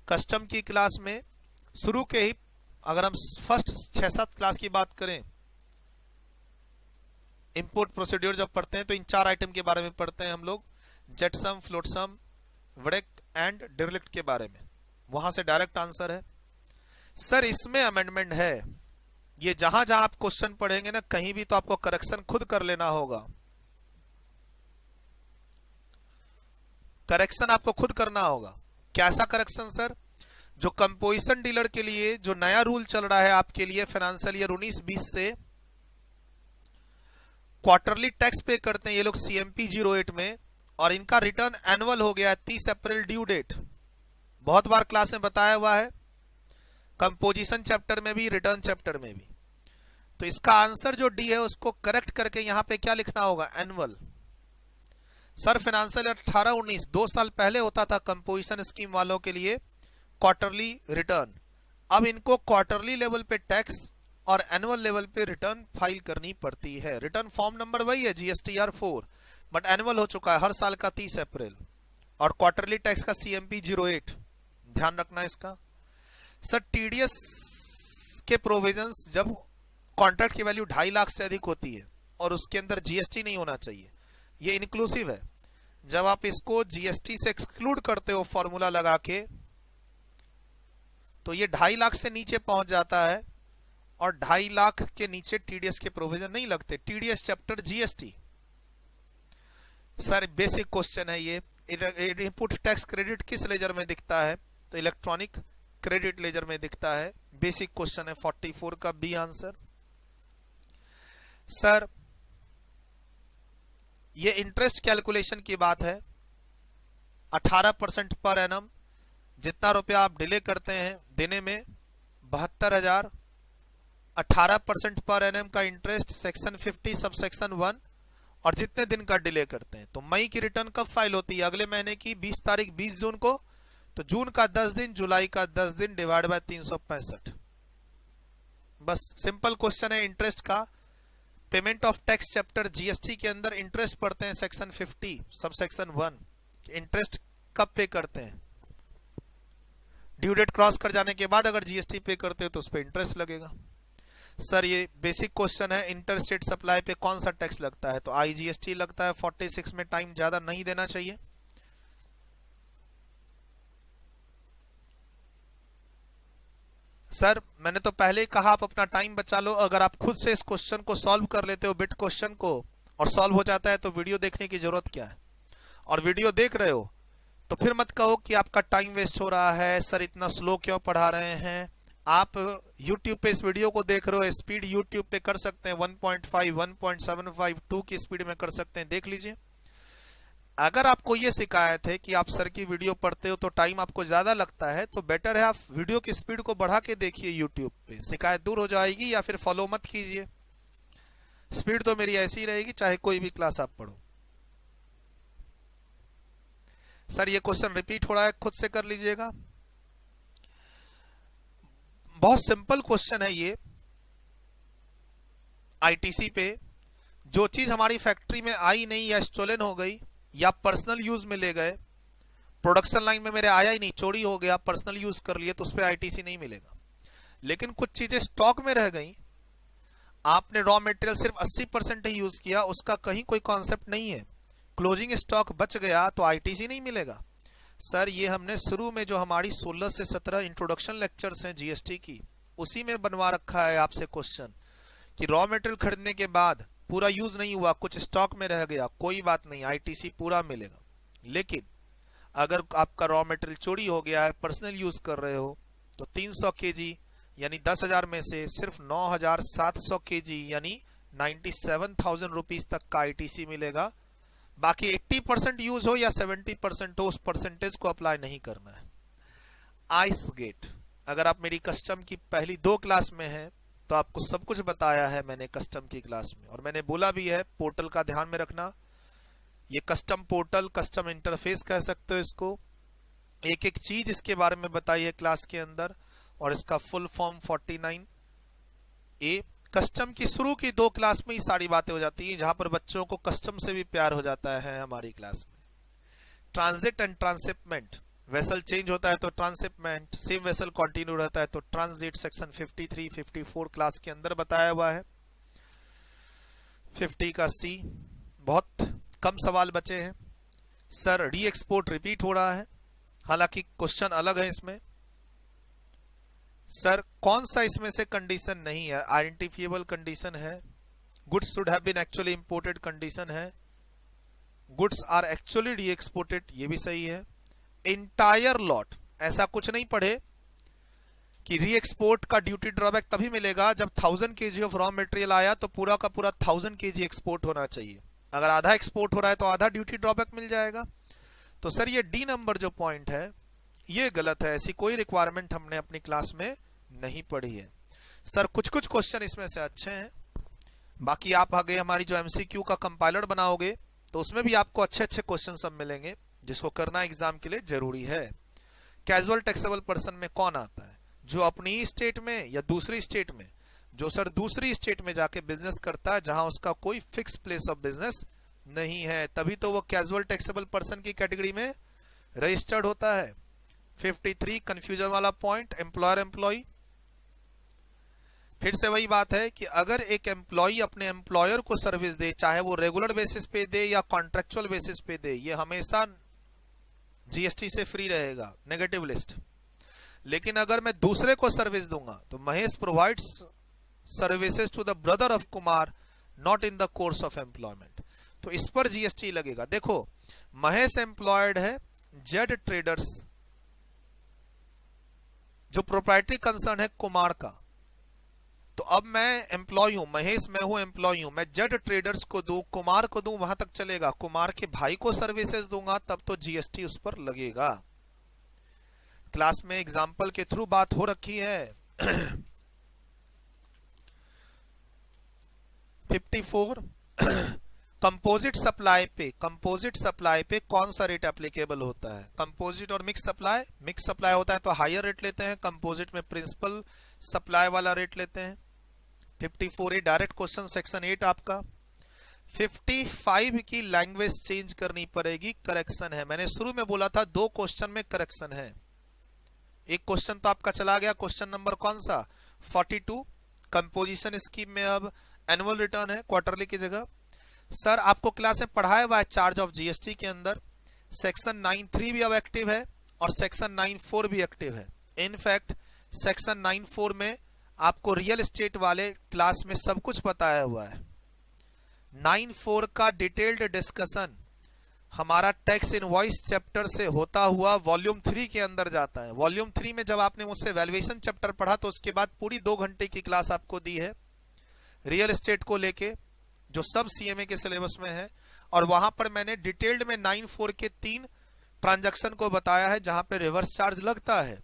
कस्टम की क्लास में शुरू के ही, अगर हम फर्स्ट 6-7 क्लास की बात करें, इंपोर्ट प्रोसीड्योर जब पढ़ते हैं तो इन 4 आइटम के बारे में पढ़ते हैं हम लोग, जेटसम, फ्लोटसम, व्रेक एंड डिरेलिक्ट के बारे में। वहां से डायरेक्ट आंसर है। सर इसमें अमेंडमेंट है, ये जहां जहां आप क्वेश्चन पढ़ेंगे ना कहीं भी तो आपको करेक्शन खुद कर लेना होगा, करेक्शन आपको खुद करना होगा। कैसा करेक्शन सर, जो कंपोजिशन डीलर के लिए जो नया रूल चल रहा है आपके लिए फाइनेंशियल ईयर 19-20 से, क्वार्टरली टैक्स पे करते हैं ये लोग सीएमपी 08 में, और इनका रिटर्न एनुअल हो गया 30 अप्रैल ड्यू डेट। बहुत बार क्लास में बताया हुआ है, कंपोजिशन चैप्टर में भी, रिटर्न चैप्टर में भी। तो इसका आंसर जो डी है उसको करेक्ट करके यहां पे क्या लिखना होगा, एनुअल। सर फाइनेंशियल 18-19 2 साल पहले होता था कंपोजिशन स्कीम वालों के लिए क्वार्टरली रिटर्न, अब इनको क्वार्टरली लेवल पे टैक्स और एनुअल लेवल पे रिटर्न फाइल करनी पड़ती है। रिटर्न फॉर्म नंबर वही है GSTR 4, बट एनुअल हो चुका है हर साल का 30 अप्रैल, और क्वार्टरली टैक्स का CMP 08, ध्यान रखना इसका। सर टीडीएस के प्रोविजंस जब कॉन्ट्रैक्ट की वैल्यू 2.5 लाख से अधिक होती है और उसके अंदर जीएसटी नहीं होना चाहिए, ये इंक्लूसिव है। जब आप इसको जीएसटी से एक्सक्लूड करते हो फॉर्मूला लगा के, तो ये 2.5 लाख से नीचे पहुंच जाता है, और 2.5 लाख के नीचे टीडीएस के प्रोविजन नहीं लगते। TDS chapter GST. Sir basic question है ये, इनपुट टैक्स क्रेडिट किस लेजर में दिखता है, तो इलेक्ट्रॉनिक क्रेडिट लेजर में दिखता है। बेसिक क्वेश्चन है 44 का बी आंसर। सर ये इंटरेस्ट कैलकुलेशन की बात है, 18% पर एनम, जितना रुपया आप डिले करते हैं देने में 72,000, 18% पर एनम का इंटरेस्ट सेक्शन 50 सब सेक्शन 1, और जितने दिन का डिले करते हैं। तो मई की रिटर्न कब फाइल होती है, अगले महीने की 20 तारीख 20 जून को, तो जून का 10 दिन, जुलाई का 10 दिन डिवाइड बाय 365। बस सिंपल क्वेश्चन है इंटरेस्ट का। Payment of tax chapter GST के अंदर इंटरेस्ट पढ़ते हैं सेक्शन 50 सब सेक्शन 1, इंटरेस्ट कब पे करते हैं, ड्यू डेट क्रॉस कर जाने के बाद अगर जीएसटी पे करते हो तो उस पर इंटरेस्ट लगेगा। सर ये बेसिक क्वेश्चन है, इंटर स्टेट सप्लाई पे कौन सा टैक्स लगता है, तो आईजीएसटी लगता है। 46 में टाइम ज्यादा नहीं देना चाहिए। सर मैंने तो पहले ही कहा आप अपना टाइम बचा लो, अगर आप खुद से इस क्वेश्चन को सॉल्व कर लेते हो, बिट क्वेश्चन को, और सॉल्व हो जाता है तो वीडियो देखने की जरूरत क्या है। और वीडियो देख रहे हो तो फिर मत कहो कि आपका टाइम वेस्ट हो रहा है, सर इतना स्लो क्यों पढ़ा रहे हैं। आप YouTube पे इस वीडियो को देख रहे हो, स्पीड YouTube पे कर सकते हैं 1.5, 1.75, 2 की स्पीड में कर सकते हैं, देख लीजिए। अगर आपको ये शिकायत है कि आप सर की वीडियो पढ़ते हो तो टाइम आपको ज्यादा लगता है, तो बेटर है आप वीडियो की स्पीड को बढ़ा के देखिए यूट्यूब पे, शिकायत दूर हो जाएगी। या फिर फॉलो मत कीजिए, स्पीड तो मेरी ऐसी ही रहेगी चाहे कोई भी क्लास आप पढ़ो। सर ये क्वेश्चन रिपीट हो रहा है, खुद से कर लीजिएगा। बहुत सिंपल क्वेश्चन है ये। आईटीसी पे जो चीज हमारी फैक्ट्री में आई नहीं या स्टोलन हो गई या पर्सनल यूज में ले गए, प्रोडक्शन लाइन में मेरे आया ही नहीं, चोरी हो गया, पर्सनल यूज कर लिए, तो उस पर आईटीसी नहीं मिलेगा। लेकिन कुछ चीजें स्टॉक में रह गई, आपने रॉ मटेरियल सिर्फ 80% ही यूज किया, उसका कहीं कोई कॉन्सेप्ट नहीं है, क्लोजिंग स्टॉक बच गया, तो आईटीसी नहीं मिलेगा। सर ये हमने शुरू में जो हमारी 16 से 17 इंट्रोडक्शन लेक्चर्स हैं जीएसटी की, उसी में बनवा रखा है आपसे क्वेश्चन कि रॉ मटेरियल खरीदने के बाद पूरा यूज नहीं हुआ, कुछ स्टॉक में रह गया, कोई बात नहीं, आईटीसी पूरा मिलेगा। लेकिन अगर आपका रॉ मटेरियल चोरी हो गया है, पर्सनल यूज कर रहे हो, तो 300 केजी यानी 10,000 में से सिर्फ 9,700 केजी यानी 97,000 रुपीज तक का आईटीसी मिलेगा। बाकी 80% यूज हो या 70% हो, उस परसेंटेज को अप्लाई नहीं करना है। आइस गेट, अगर आप मेरी कस्टम की पहली 2 क्लास में हैं तो आपको सब कुछ बताया है मैंने कस्टम की क्लास में, और मैंने बोला भी है पोर्टल का ध्यान में रखना। ये कस्टम पोर्टल, कस्टम इंटरफेस कह सकते हो इसको, एक एक चीज इसके बारे में बताई है क्लास के अंदर, और इसका फुल फॉर्म 49A। कस्टम की शुरू की 2 क्लास में ही सारी बातें हो जाती है, जहां पर बच्चों को कस्टम से भी प्यार हो जाता है हमारी क्लास में। Transit and transshipment, vessel change होता है तो ट्रांसशिपमेंट, सेम वेसल कंटिन्यू रहता है तो ट्रांजिट, सेक्शन 53, 54 क्लास के अंदर बताया हुआ है। 50 का सी, बहुत कम सवाल बचे हैं। सर री एक्सपोर्ट रिपीट हो रहा है, हालांकि क्वेश्चन अलग है इसमें। सर कौन सा इसमें से कंडीशन नहीं है? आइडेंटिफिएबल कंडीशन है, goods should have been actually imported condition है, goods are actually re exported, ये भी सही है। इंटायर लॉट, ऐसा कुछ नहीं पढ़े कि री एक्सपोर्ट का ड्यूटी ड्रॉबैक तभी मिलेगा जब 1000 केजी ऑफ रॉ मटेरियल आया तो पूरा का पूरा 1000 केजी एक्सपोर्ट होना चाहिए। अगर आधा एक्सपोर्ट हो रहा है तो आधा ड्यूटी ड्रॉबैक मिल जाएगा। तो सर ये डी नंबर जो पॉइंट है ये गलत है, ऐसी कोई रिक्वायरमेंट हमने अपनी क्लास में नहीं पढ़ी है। सर कुछ कुछ क्वेश्चन इसमें से अच्छे हैं, बाकी आप आगे हमारी जो एमसीक्यू का कंपाइलर बनाओगे तो उसमें भी आपको अच्छे अच्छे क्वेश्चन सब मिलेंगे, जिसको करना एग्जाम के लिए जरूरी है। कैजुअल टैक्सेबल पर्सन में कौन आता है? जो अपनी स्टेट में या दूसरी स्टेट में, जो सर दूसरी स्टेट में जाके बिजनेस करता है जहां उसका कोई फिक्स प्लेस ऑफ बिजनेस नहीं है, तभी तो वो कैजुअल टैक्सेबल पर्सन की कैटेगरी में रजिस्टर्ड होता है। 53 कंफ्यूजन वाला पॉइंट, एम्प्लॉयर एम्प्लॉय, फिर से वही बात है कि अगर एक एम्प्लॉय अपने एम्प्लॉयर को सर्विस दे, चाहे वो रेगुलर बेसिस पे दे या कॉन्ट्रेक्चुअल बेसिस पे दे, ये हमेशा जीएसटी से फ्री रहेगा, नेगेटिव लिस्ट। लेकिन अगर मैं दूसरे को सर्विस दूंगा तो Mahesh provides services to the brother of Kumar not in the course of employment, तो इस पर जीएसटी लगेगा। देखो महेश एम्प्लॉयड है जेड ट्रेडर्स, जो प्रोप्राइटरी कंसर्न है कुमार का, तो अब मैं एम्प्लॉय हूं, महेश मैं हूं एम्प्लॉय हूं, मैं जेड ट्रेडर्स को दूं, कुमार को दूं, वहां तक चलेगा। कुमार के भाई को सर्विसेज दूंगा तब तो जीएसटी उस पर लगेगा। क्लास में एग्जाम्पल के थ्रू बात हो रखी है। 54 कंपोजिट सप्लाई पे, कंपोजिट सप्लाई पे कौन सा रेट एप्लीकेबल होता है? कंपोजिट और मिक्स सप्लाई, मिक्स सप्लाई होता है तो हायर रेट लेते हैं, कंपोजिट में प्रिंसिपल सप्लाई वाला रेट लेते हैं। 54A डायरेक्ट क्वेश्चन सेक्शन 8 आपका। 55 की लैंग्वेज चेंज करनी पड़ेगी, करेक्शन है। मैंने शुरू में बोला था 2 क्वेश्चन में करेक्शन है, एक क्वेश्चन तो आपका चला गया, क्वेश्चन नंबर कौन सा? 42। कंपोजिशन स्कीम में अब एनुअल रिटर्न है क्वार्टरली की जगह। सर आपको क्लास में पढ़ाया हुआ है चार्ज ऑफ जीएसटी के अंदर सेक्शन 93 भी अब एक्टिव है और सेक्शन 94 भी एक्टिव है। इनफैक्ट सेक्शन 94 में आपको रियल एस्टेट वाले क्लास में सब कुछ बताया हुआ है। 94 का डिटेल्ड डिस्कशन हमारा टैक्स इनवॉइस चैप्टर से होता हुआ वॉल्यूम 3 के अंदर जाता है। वॉल्यूम 3 में जब आपने मुझसे वैल्यूएशन चैप्टर पढ़ा तो उसके बाद पूरी 2 घंटे की क्लास आपको दी है रियल एस्टेट को लेके, जो सब सीएमए के सिलेबस में है, और वहां पर मैंने डिटेल्ड में 9(4) के 3 ट्रांजैक्शन को बताया है जहां पे रिवर्स चार्ज लगता है।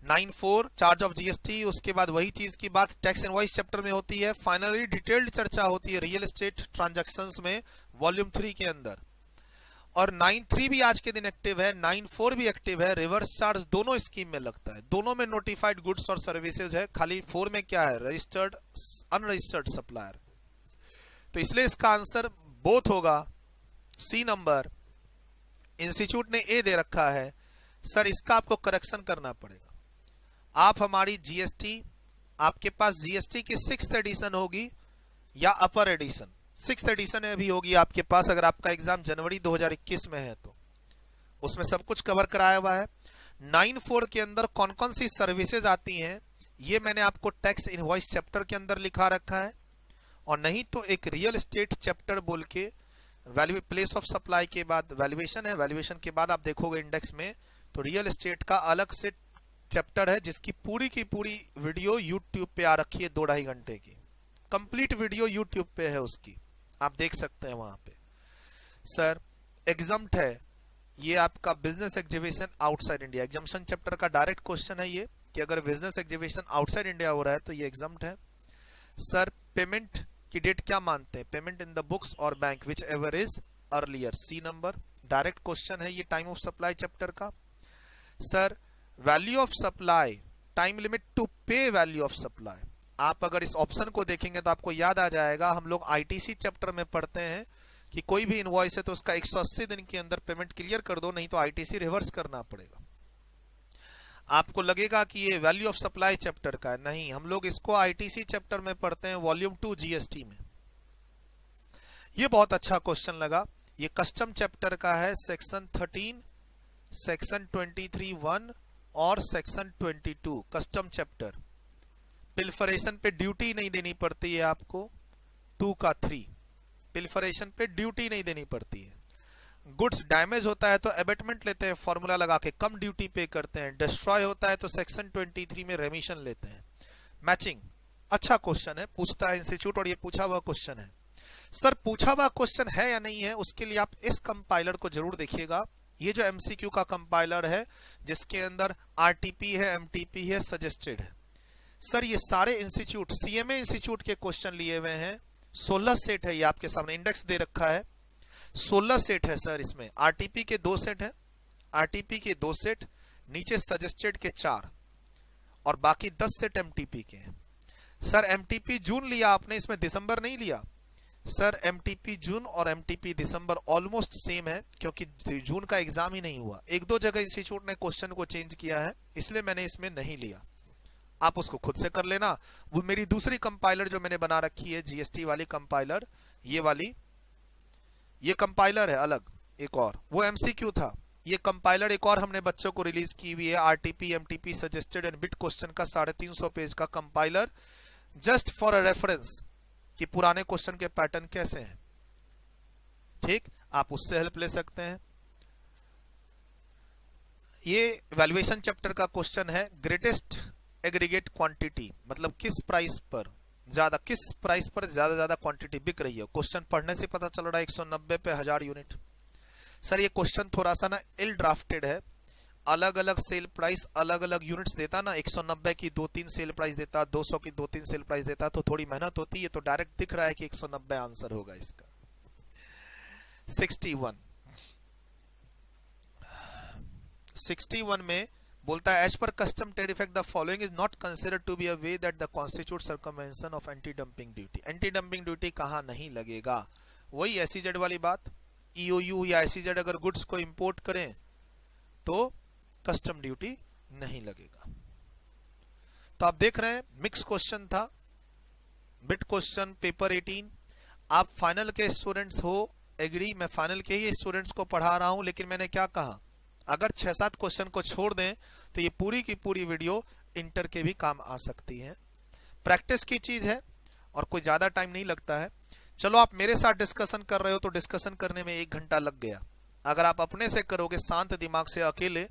9(4) चार्ज ऑफ जीएसटी, उसके बाद वही चीज की बात टैक्स इनवॉइस चैप्टर में होती है। फाइनली डिटेल्ड चर्चा होती है रियल एस्टेट ट्रांजैक्शंस में वॉल्यूम 3 के अंदर। और 9(3) भी आज के दिन एक्टिव है, 9(4) भी एक्टिव है। रिवर्स चार्ज दोनों स्कीम में लगता है, दोनों में नोटिफाइड गुड्स और सर्विसेज है। खाली 4 में क्या है, रजिस्टर्ड अनरजिस्टर्ड सप्लायर। तो इसलिए इसका आंसर बोथ होगा। सी नंबर इंस्टीट्यूट ने ए दे रखा है। सर इसका आपको करेक्शन करना पड़ेगा। आप हमारी जीएसटी, आपके पास जीएसटी की 6th एडिशन होगी या अपर एडिशन, 6th एडिशन अभी होगी आपके पास। अगर आपका एग्जाम जनवरी 2021 में है तो उसमें सब कुछ कवर कराया हुआ है। 9(4) के अंदर कौन कौन सी सर्विसेज आती हैं ये मैंने आपको टैक्स इनवॉइस चैप्टर के अंदर लिखा रखा है। और नहीं तो एक रियल एस्टेट चैप्टर बोल के वैल्यू प्लेस ऑफ सप्लाई के बाद वैल्यूएशन है, वैल्यूएशन के बाद आप देखोगे इंडेक्स में तो रियल एस्टेट का अलग से चैप्टर है जिसकी पूरी की पूरी वीडियो यूट्यूब पे आ रखी है 2-2.5 घंटे की। कंप्लीट वीडियो यूट्यूब पे है उसकी, आप देख सकते हैं वहां पे। सर एग्जम्प्ट है ये आपका business exhibition outside India, exemption chapter का डायरेक्ट क्वेश्चन है ये कि अगर बिजनेस एग्जीबिशन आउटसाइड इंडिया हो रहा है तो ये एग्जम्प्ट है। सर पेमेंट की डेट क्या मानते हैं, पेमेंट इन द बुक्स और bank whichever is earlier, C number direct question है ये टाइम ऑफ सप्लाई चैप्टर का। Sir value of supply, time limit to pay value of supply, आप अगर इस ऑप्शन को देखेंगे तो आपको याद आ जाएगा, हम लोग आईटीसी चैप्टर में पढ़ते हैं कि कोई भी इनवॉइस है तो उसका 180 दिन के अंदर पेमेंट क्लियर कर दो, नहीं तो आईटीसी रिवर्स करना पड़ेगा। आपको लगेगा कि ये वैल्यू ऑफ सप्लाई चैप्टर का है, नहीं, हम लोग इसको आईटीसी चैप्टर में पढ़ते हैं वॉल्यूम 2 जीएसटी में। ये बहुत अच्छा क्वेश्चन लगा, ये कस्टम चैप्टर का है, सेक्शन 13, सेक्शन 23(1) और सेक्शन 22 कस्टम चैप्टर। पिल्फरेशन पे ड्यूटी नहीं देनी पड़ती है आपको, 2 का 3 पिल्फरेशन पे ड्यूटी नहीं देनी पड़ती है। गुड्स डैमेज होता है तो एबेटमेंट लेते हैं फॉर्मूला लगा के, कम ड्यूटी पे करते हैं। डिस्ट्रॉय होता है तो सेक्शन 23 में रेमिशन लेते हैं। मैचिंग अच्छा क्वेश्चन है, पूछता है इंस्टीट्यूट और ये पूछा हुआ क्वेश्चन है। सर पूछा हुआ क्वेश्चन है या नहीं है उसके लिए आप इस कंपाइलर को जरूर देखिएगा। ये जो एमसीक्यू का कंपाइलर है जिसके अंदर आरटीपी है, एमटीपी है, सजेस्टेड है। सर ये सारे इंस्टीट्यूट सीएमए इंस्टीट्यूट के क्वेश्चन लिए हुए हैं। 16 सेट है, ये आपके सामने इंडेक्स दे रखा है, 16 सेट है सर। इसमें आरटीपी के 2 सेट है, आरटीपी के 2 सेट, नीचे सजेस्टेड के 4 और बाकी 10 सेट एमटीपी के हैं। सर एमटीपी जून लिया आपने, इसमें दिसंबर नहीं लिया। सर एमटीपी जून और एमटीपी दिसंबर ऑलमोस्ट सेम है क्योंकि जून का एग्जाम ही नहीं हुआ। 1-2 जगह इंस्टीट्यूट ने क्वेश्चन को चेंज किया है, इसलिए मैंने इसमें नहीं लिया। आप उसको खुद से कर लेना। वो मेरी दूसरी कंपाइलर जो मैंने बना रखी है जीएसटी वाली कंपाइलर, ये वाली, ये कंपाइलर है अलग एक और, वो एमसीक्यू था। ये कंपाइलर एक और हमने बच्चों को रिलीज की हुई है, RTP MTP suggested and bit question का 350 पेज का compiler, just for a reference कि पुराने क्वेश्चन के पैटर्न कैसे हैं। ठीक, आप उससे हेल्प ले सकते हैं। ये वैल्यूएशन चैप्टर का क्वेश्चन है, ग्रेटेस्ट एग्रीगेट क्वांटिटी, मतलब किस प्राइस पर ज्यादा ज्यादा क्वांटिटी बिक रही है। क्वेश्चन पढ़ने से पता चल रहा है 190 पे 1000 यूनिट। सर ये क्वेश्चन थोड़ा सा ना इल ड्राफ्टेड है, अलग अलग सेल प्राइस अलग अलग यूनिट्स देता ना, 190 की 2-3 सेल प्राइस देता, 200 की 2-3 सेल प्राइस देता, तो थोड़ी मेहनत होती है। तो डायरेक्ट दिख रहा है कि 190 आंसर होगा इसका। 61 में बोलता है, as per custom trade effect the following is not considered to be a way that the constitute circumvention of anti dumping duty. Anti dumping duty कहां नहीं लगेगा, वही एसईजेड वाली बात। ईओयू या एसईजेड अगर गुड्स को इंपोर्ट करें तो कस्टम ड्यूटी नहीं लगेगा। तो आप देख रहे हैं मिक्स क्वेश्चन था, बिट क्वेश्चन, पेपर 18। आप फाइनल के स्टूडेंट्स हो, एग्री, मैं फाइनल के ही स्टूडेंट्स को पढ़ा रहा हूं, लेकिन मैंने क्या कहा, अगर 6-7 क्वेश्चन को छोड़ दें तो ये पूरी की पूरी वीडियो इंटर के भी काम आ सकती है। प्रैक्टिस की चीज है और कोई ज्यादा टाइम नहीं लगता है। चलो आप मेरे साथ डिस्कशन कर रहे हो तो डिस्कशन करने में 1 घंटा लग गया। अगर आप अपने से करोगे शांत दिमाग से अकेले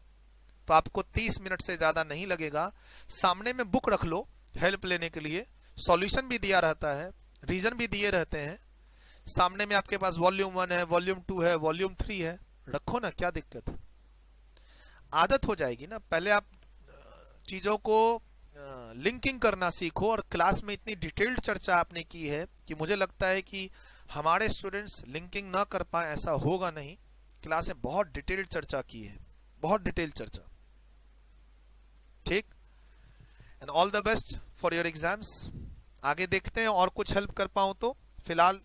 तो आपको 30 मिनट से ज्यादा नहीं लगेगा। सामने में बुक रख लो हेल्प लेने के लिए, सॉल्यूशन भी दिया रहता है, रीजन भी दिए रहते हैं। सामने में आपके पास वॉल्यूम 1 है, वॉल्यूम 2 है, वॉल्यूम 3 है, रखो ना, क्या दिक्कत है। आदत हो जाएगी ना। पहले आप चीजों को लिंकिंग करना सीखो, और क्लास में इतनी डिटेल्ड चर्चा आपने की है कि मुझे लगता है कि हमारे स्टूडेंट्स लिंकिंग ना कर पाए ऐसा होगा नहीं। क्लास में बहुत डिटेल्ड चर्चा की है, बहुत डिटेल्ड चर्चा। ठीक, and all the best for your exams. आगे देखते हैं और कुछ हेल्प कर पाऊं तो। फिलहाल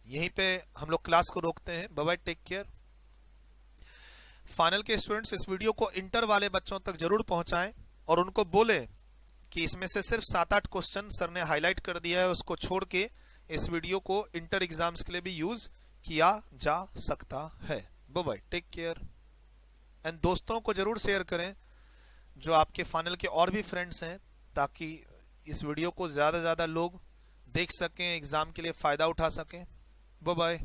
यहीं पे हम लोग क्लास को रोकते हैं। Bye bye, take care. Final के स्टूडेंट्स इस वीडियो को इंटर वाले बच्चों तक जरूर पहुंचाएं और उनको बोले कि इसमें से सिर्फ 7-8 क्वेश्चन सर ने हाईलाइट कर दिया है, उसको छोड़ के इस वीडियो को इंटर एग्जाम्स के लिए भी यूज किया जा सकता है। Bye bye, take care. And दोस्तों को जरूर शेयर करें जो आपके फाइनल के और भी फ्रेंड्स हैं, ताकि इस वीडियो को ज्यादा से ज्यादा लोग देख सकें, एग्जाम के लिए फायदा उठा सकें। Bye bye.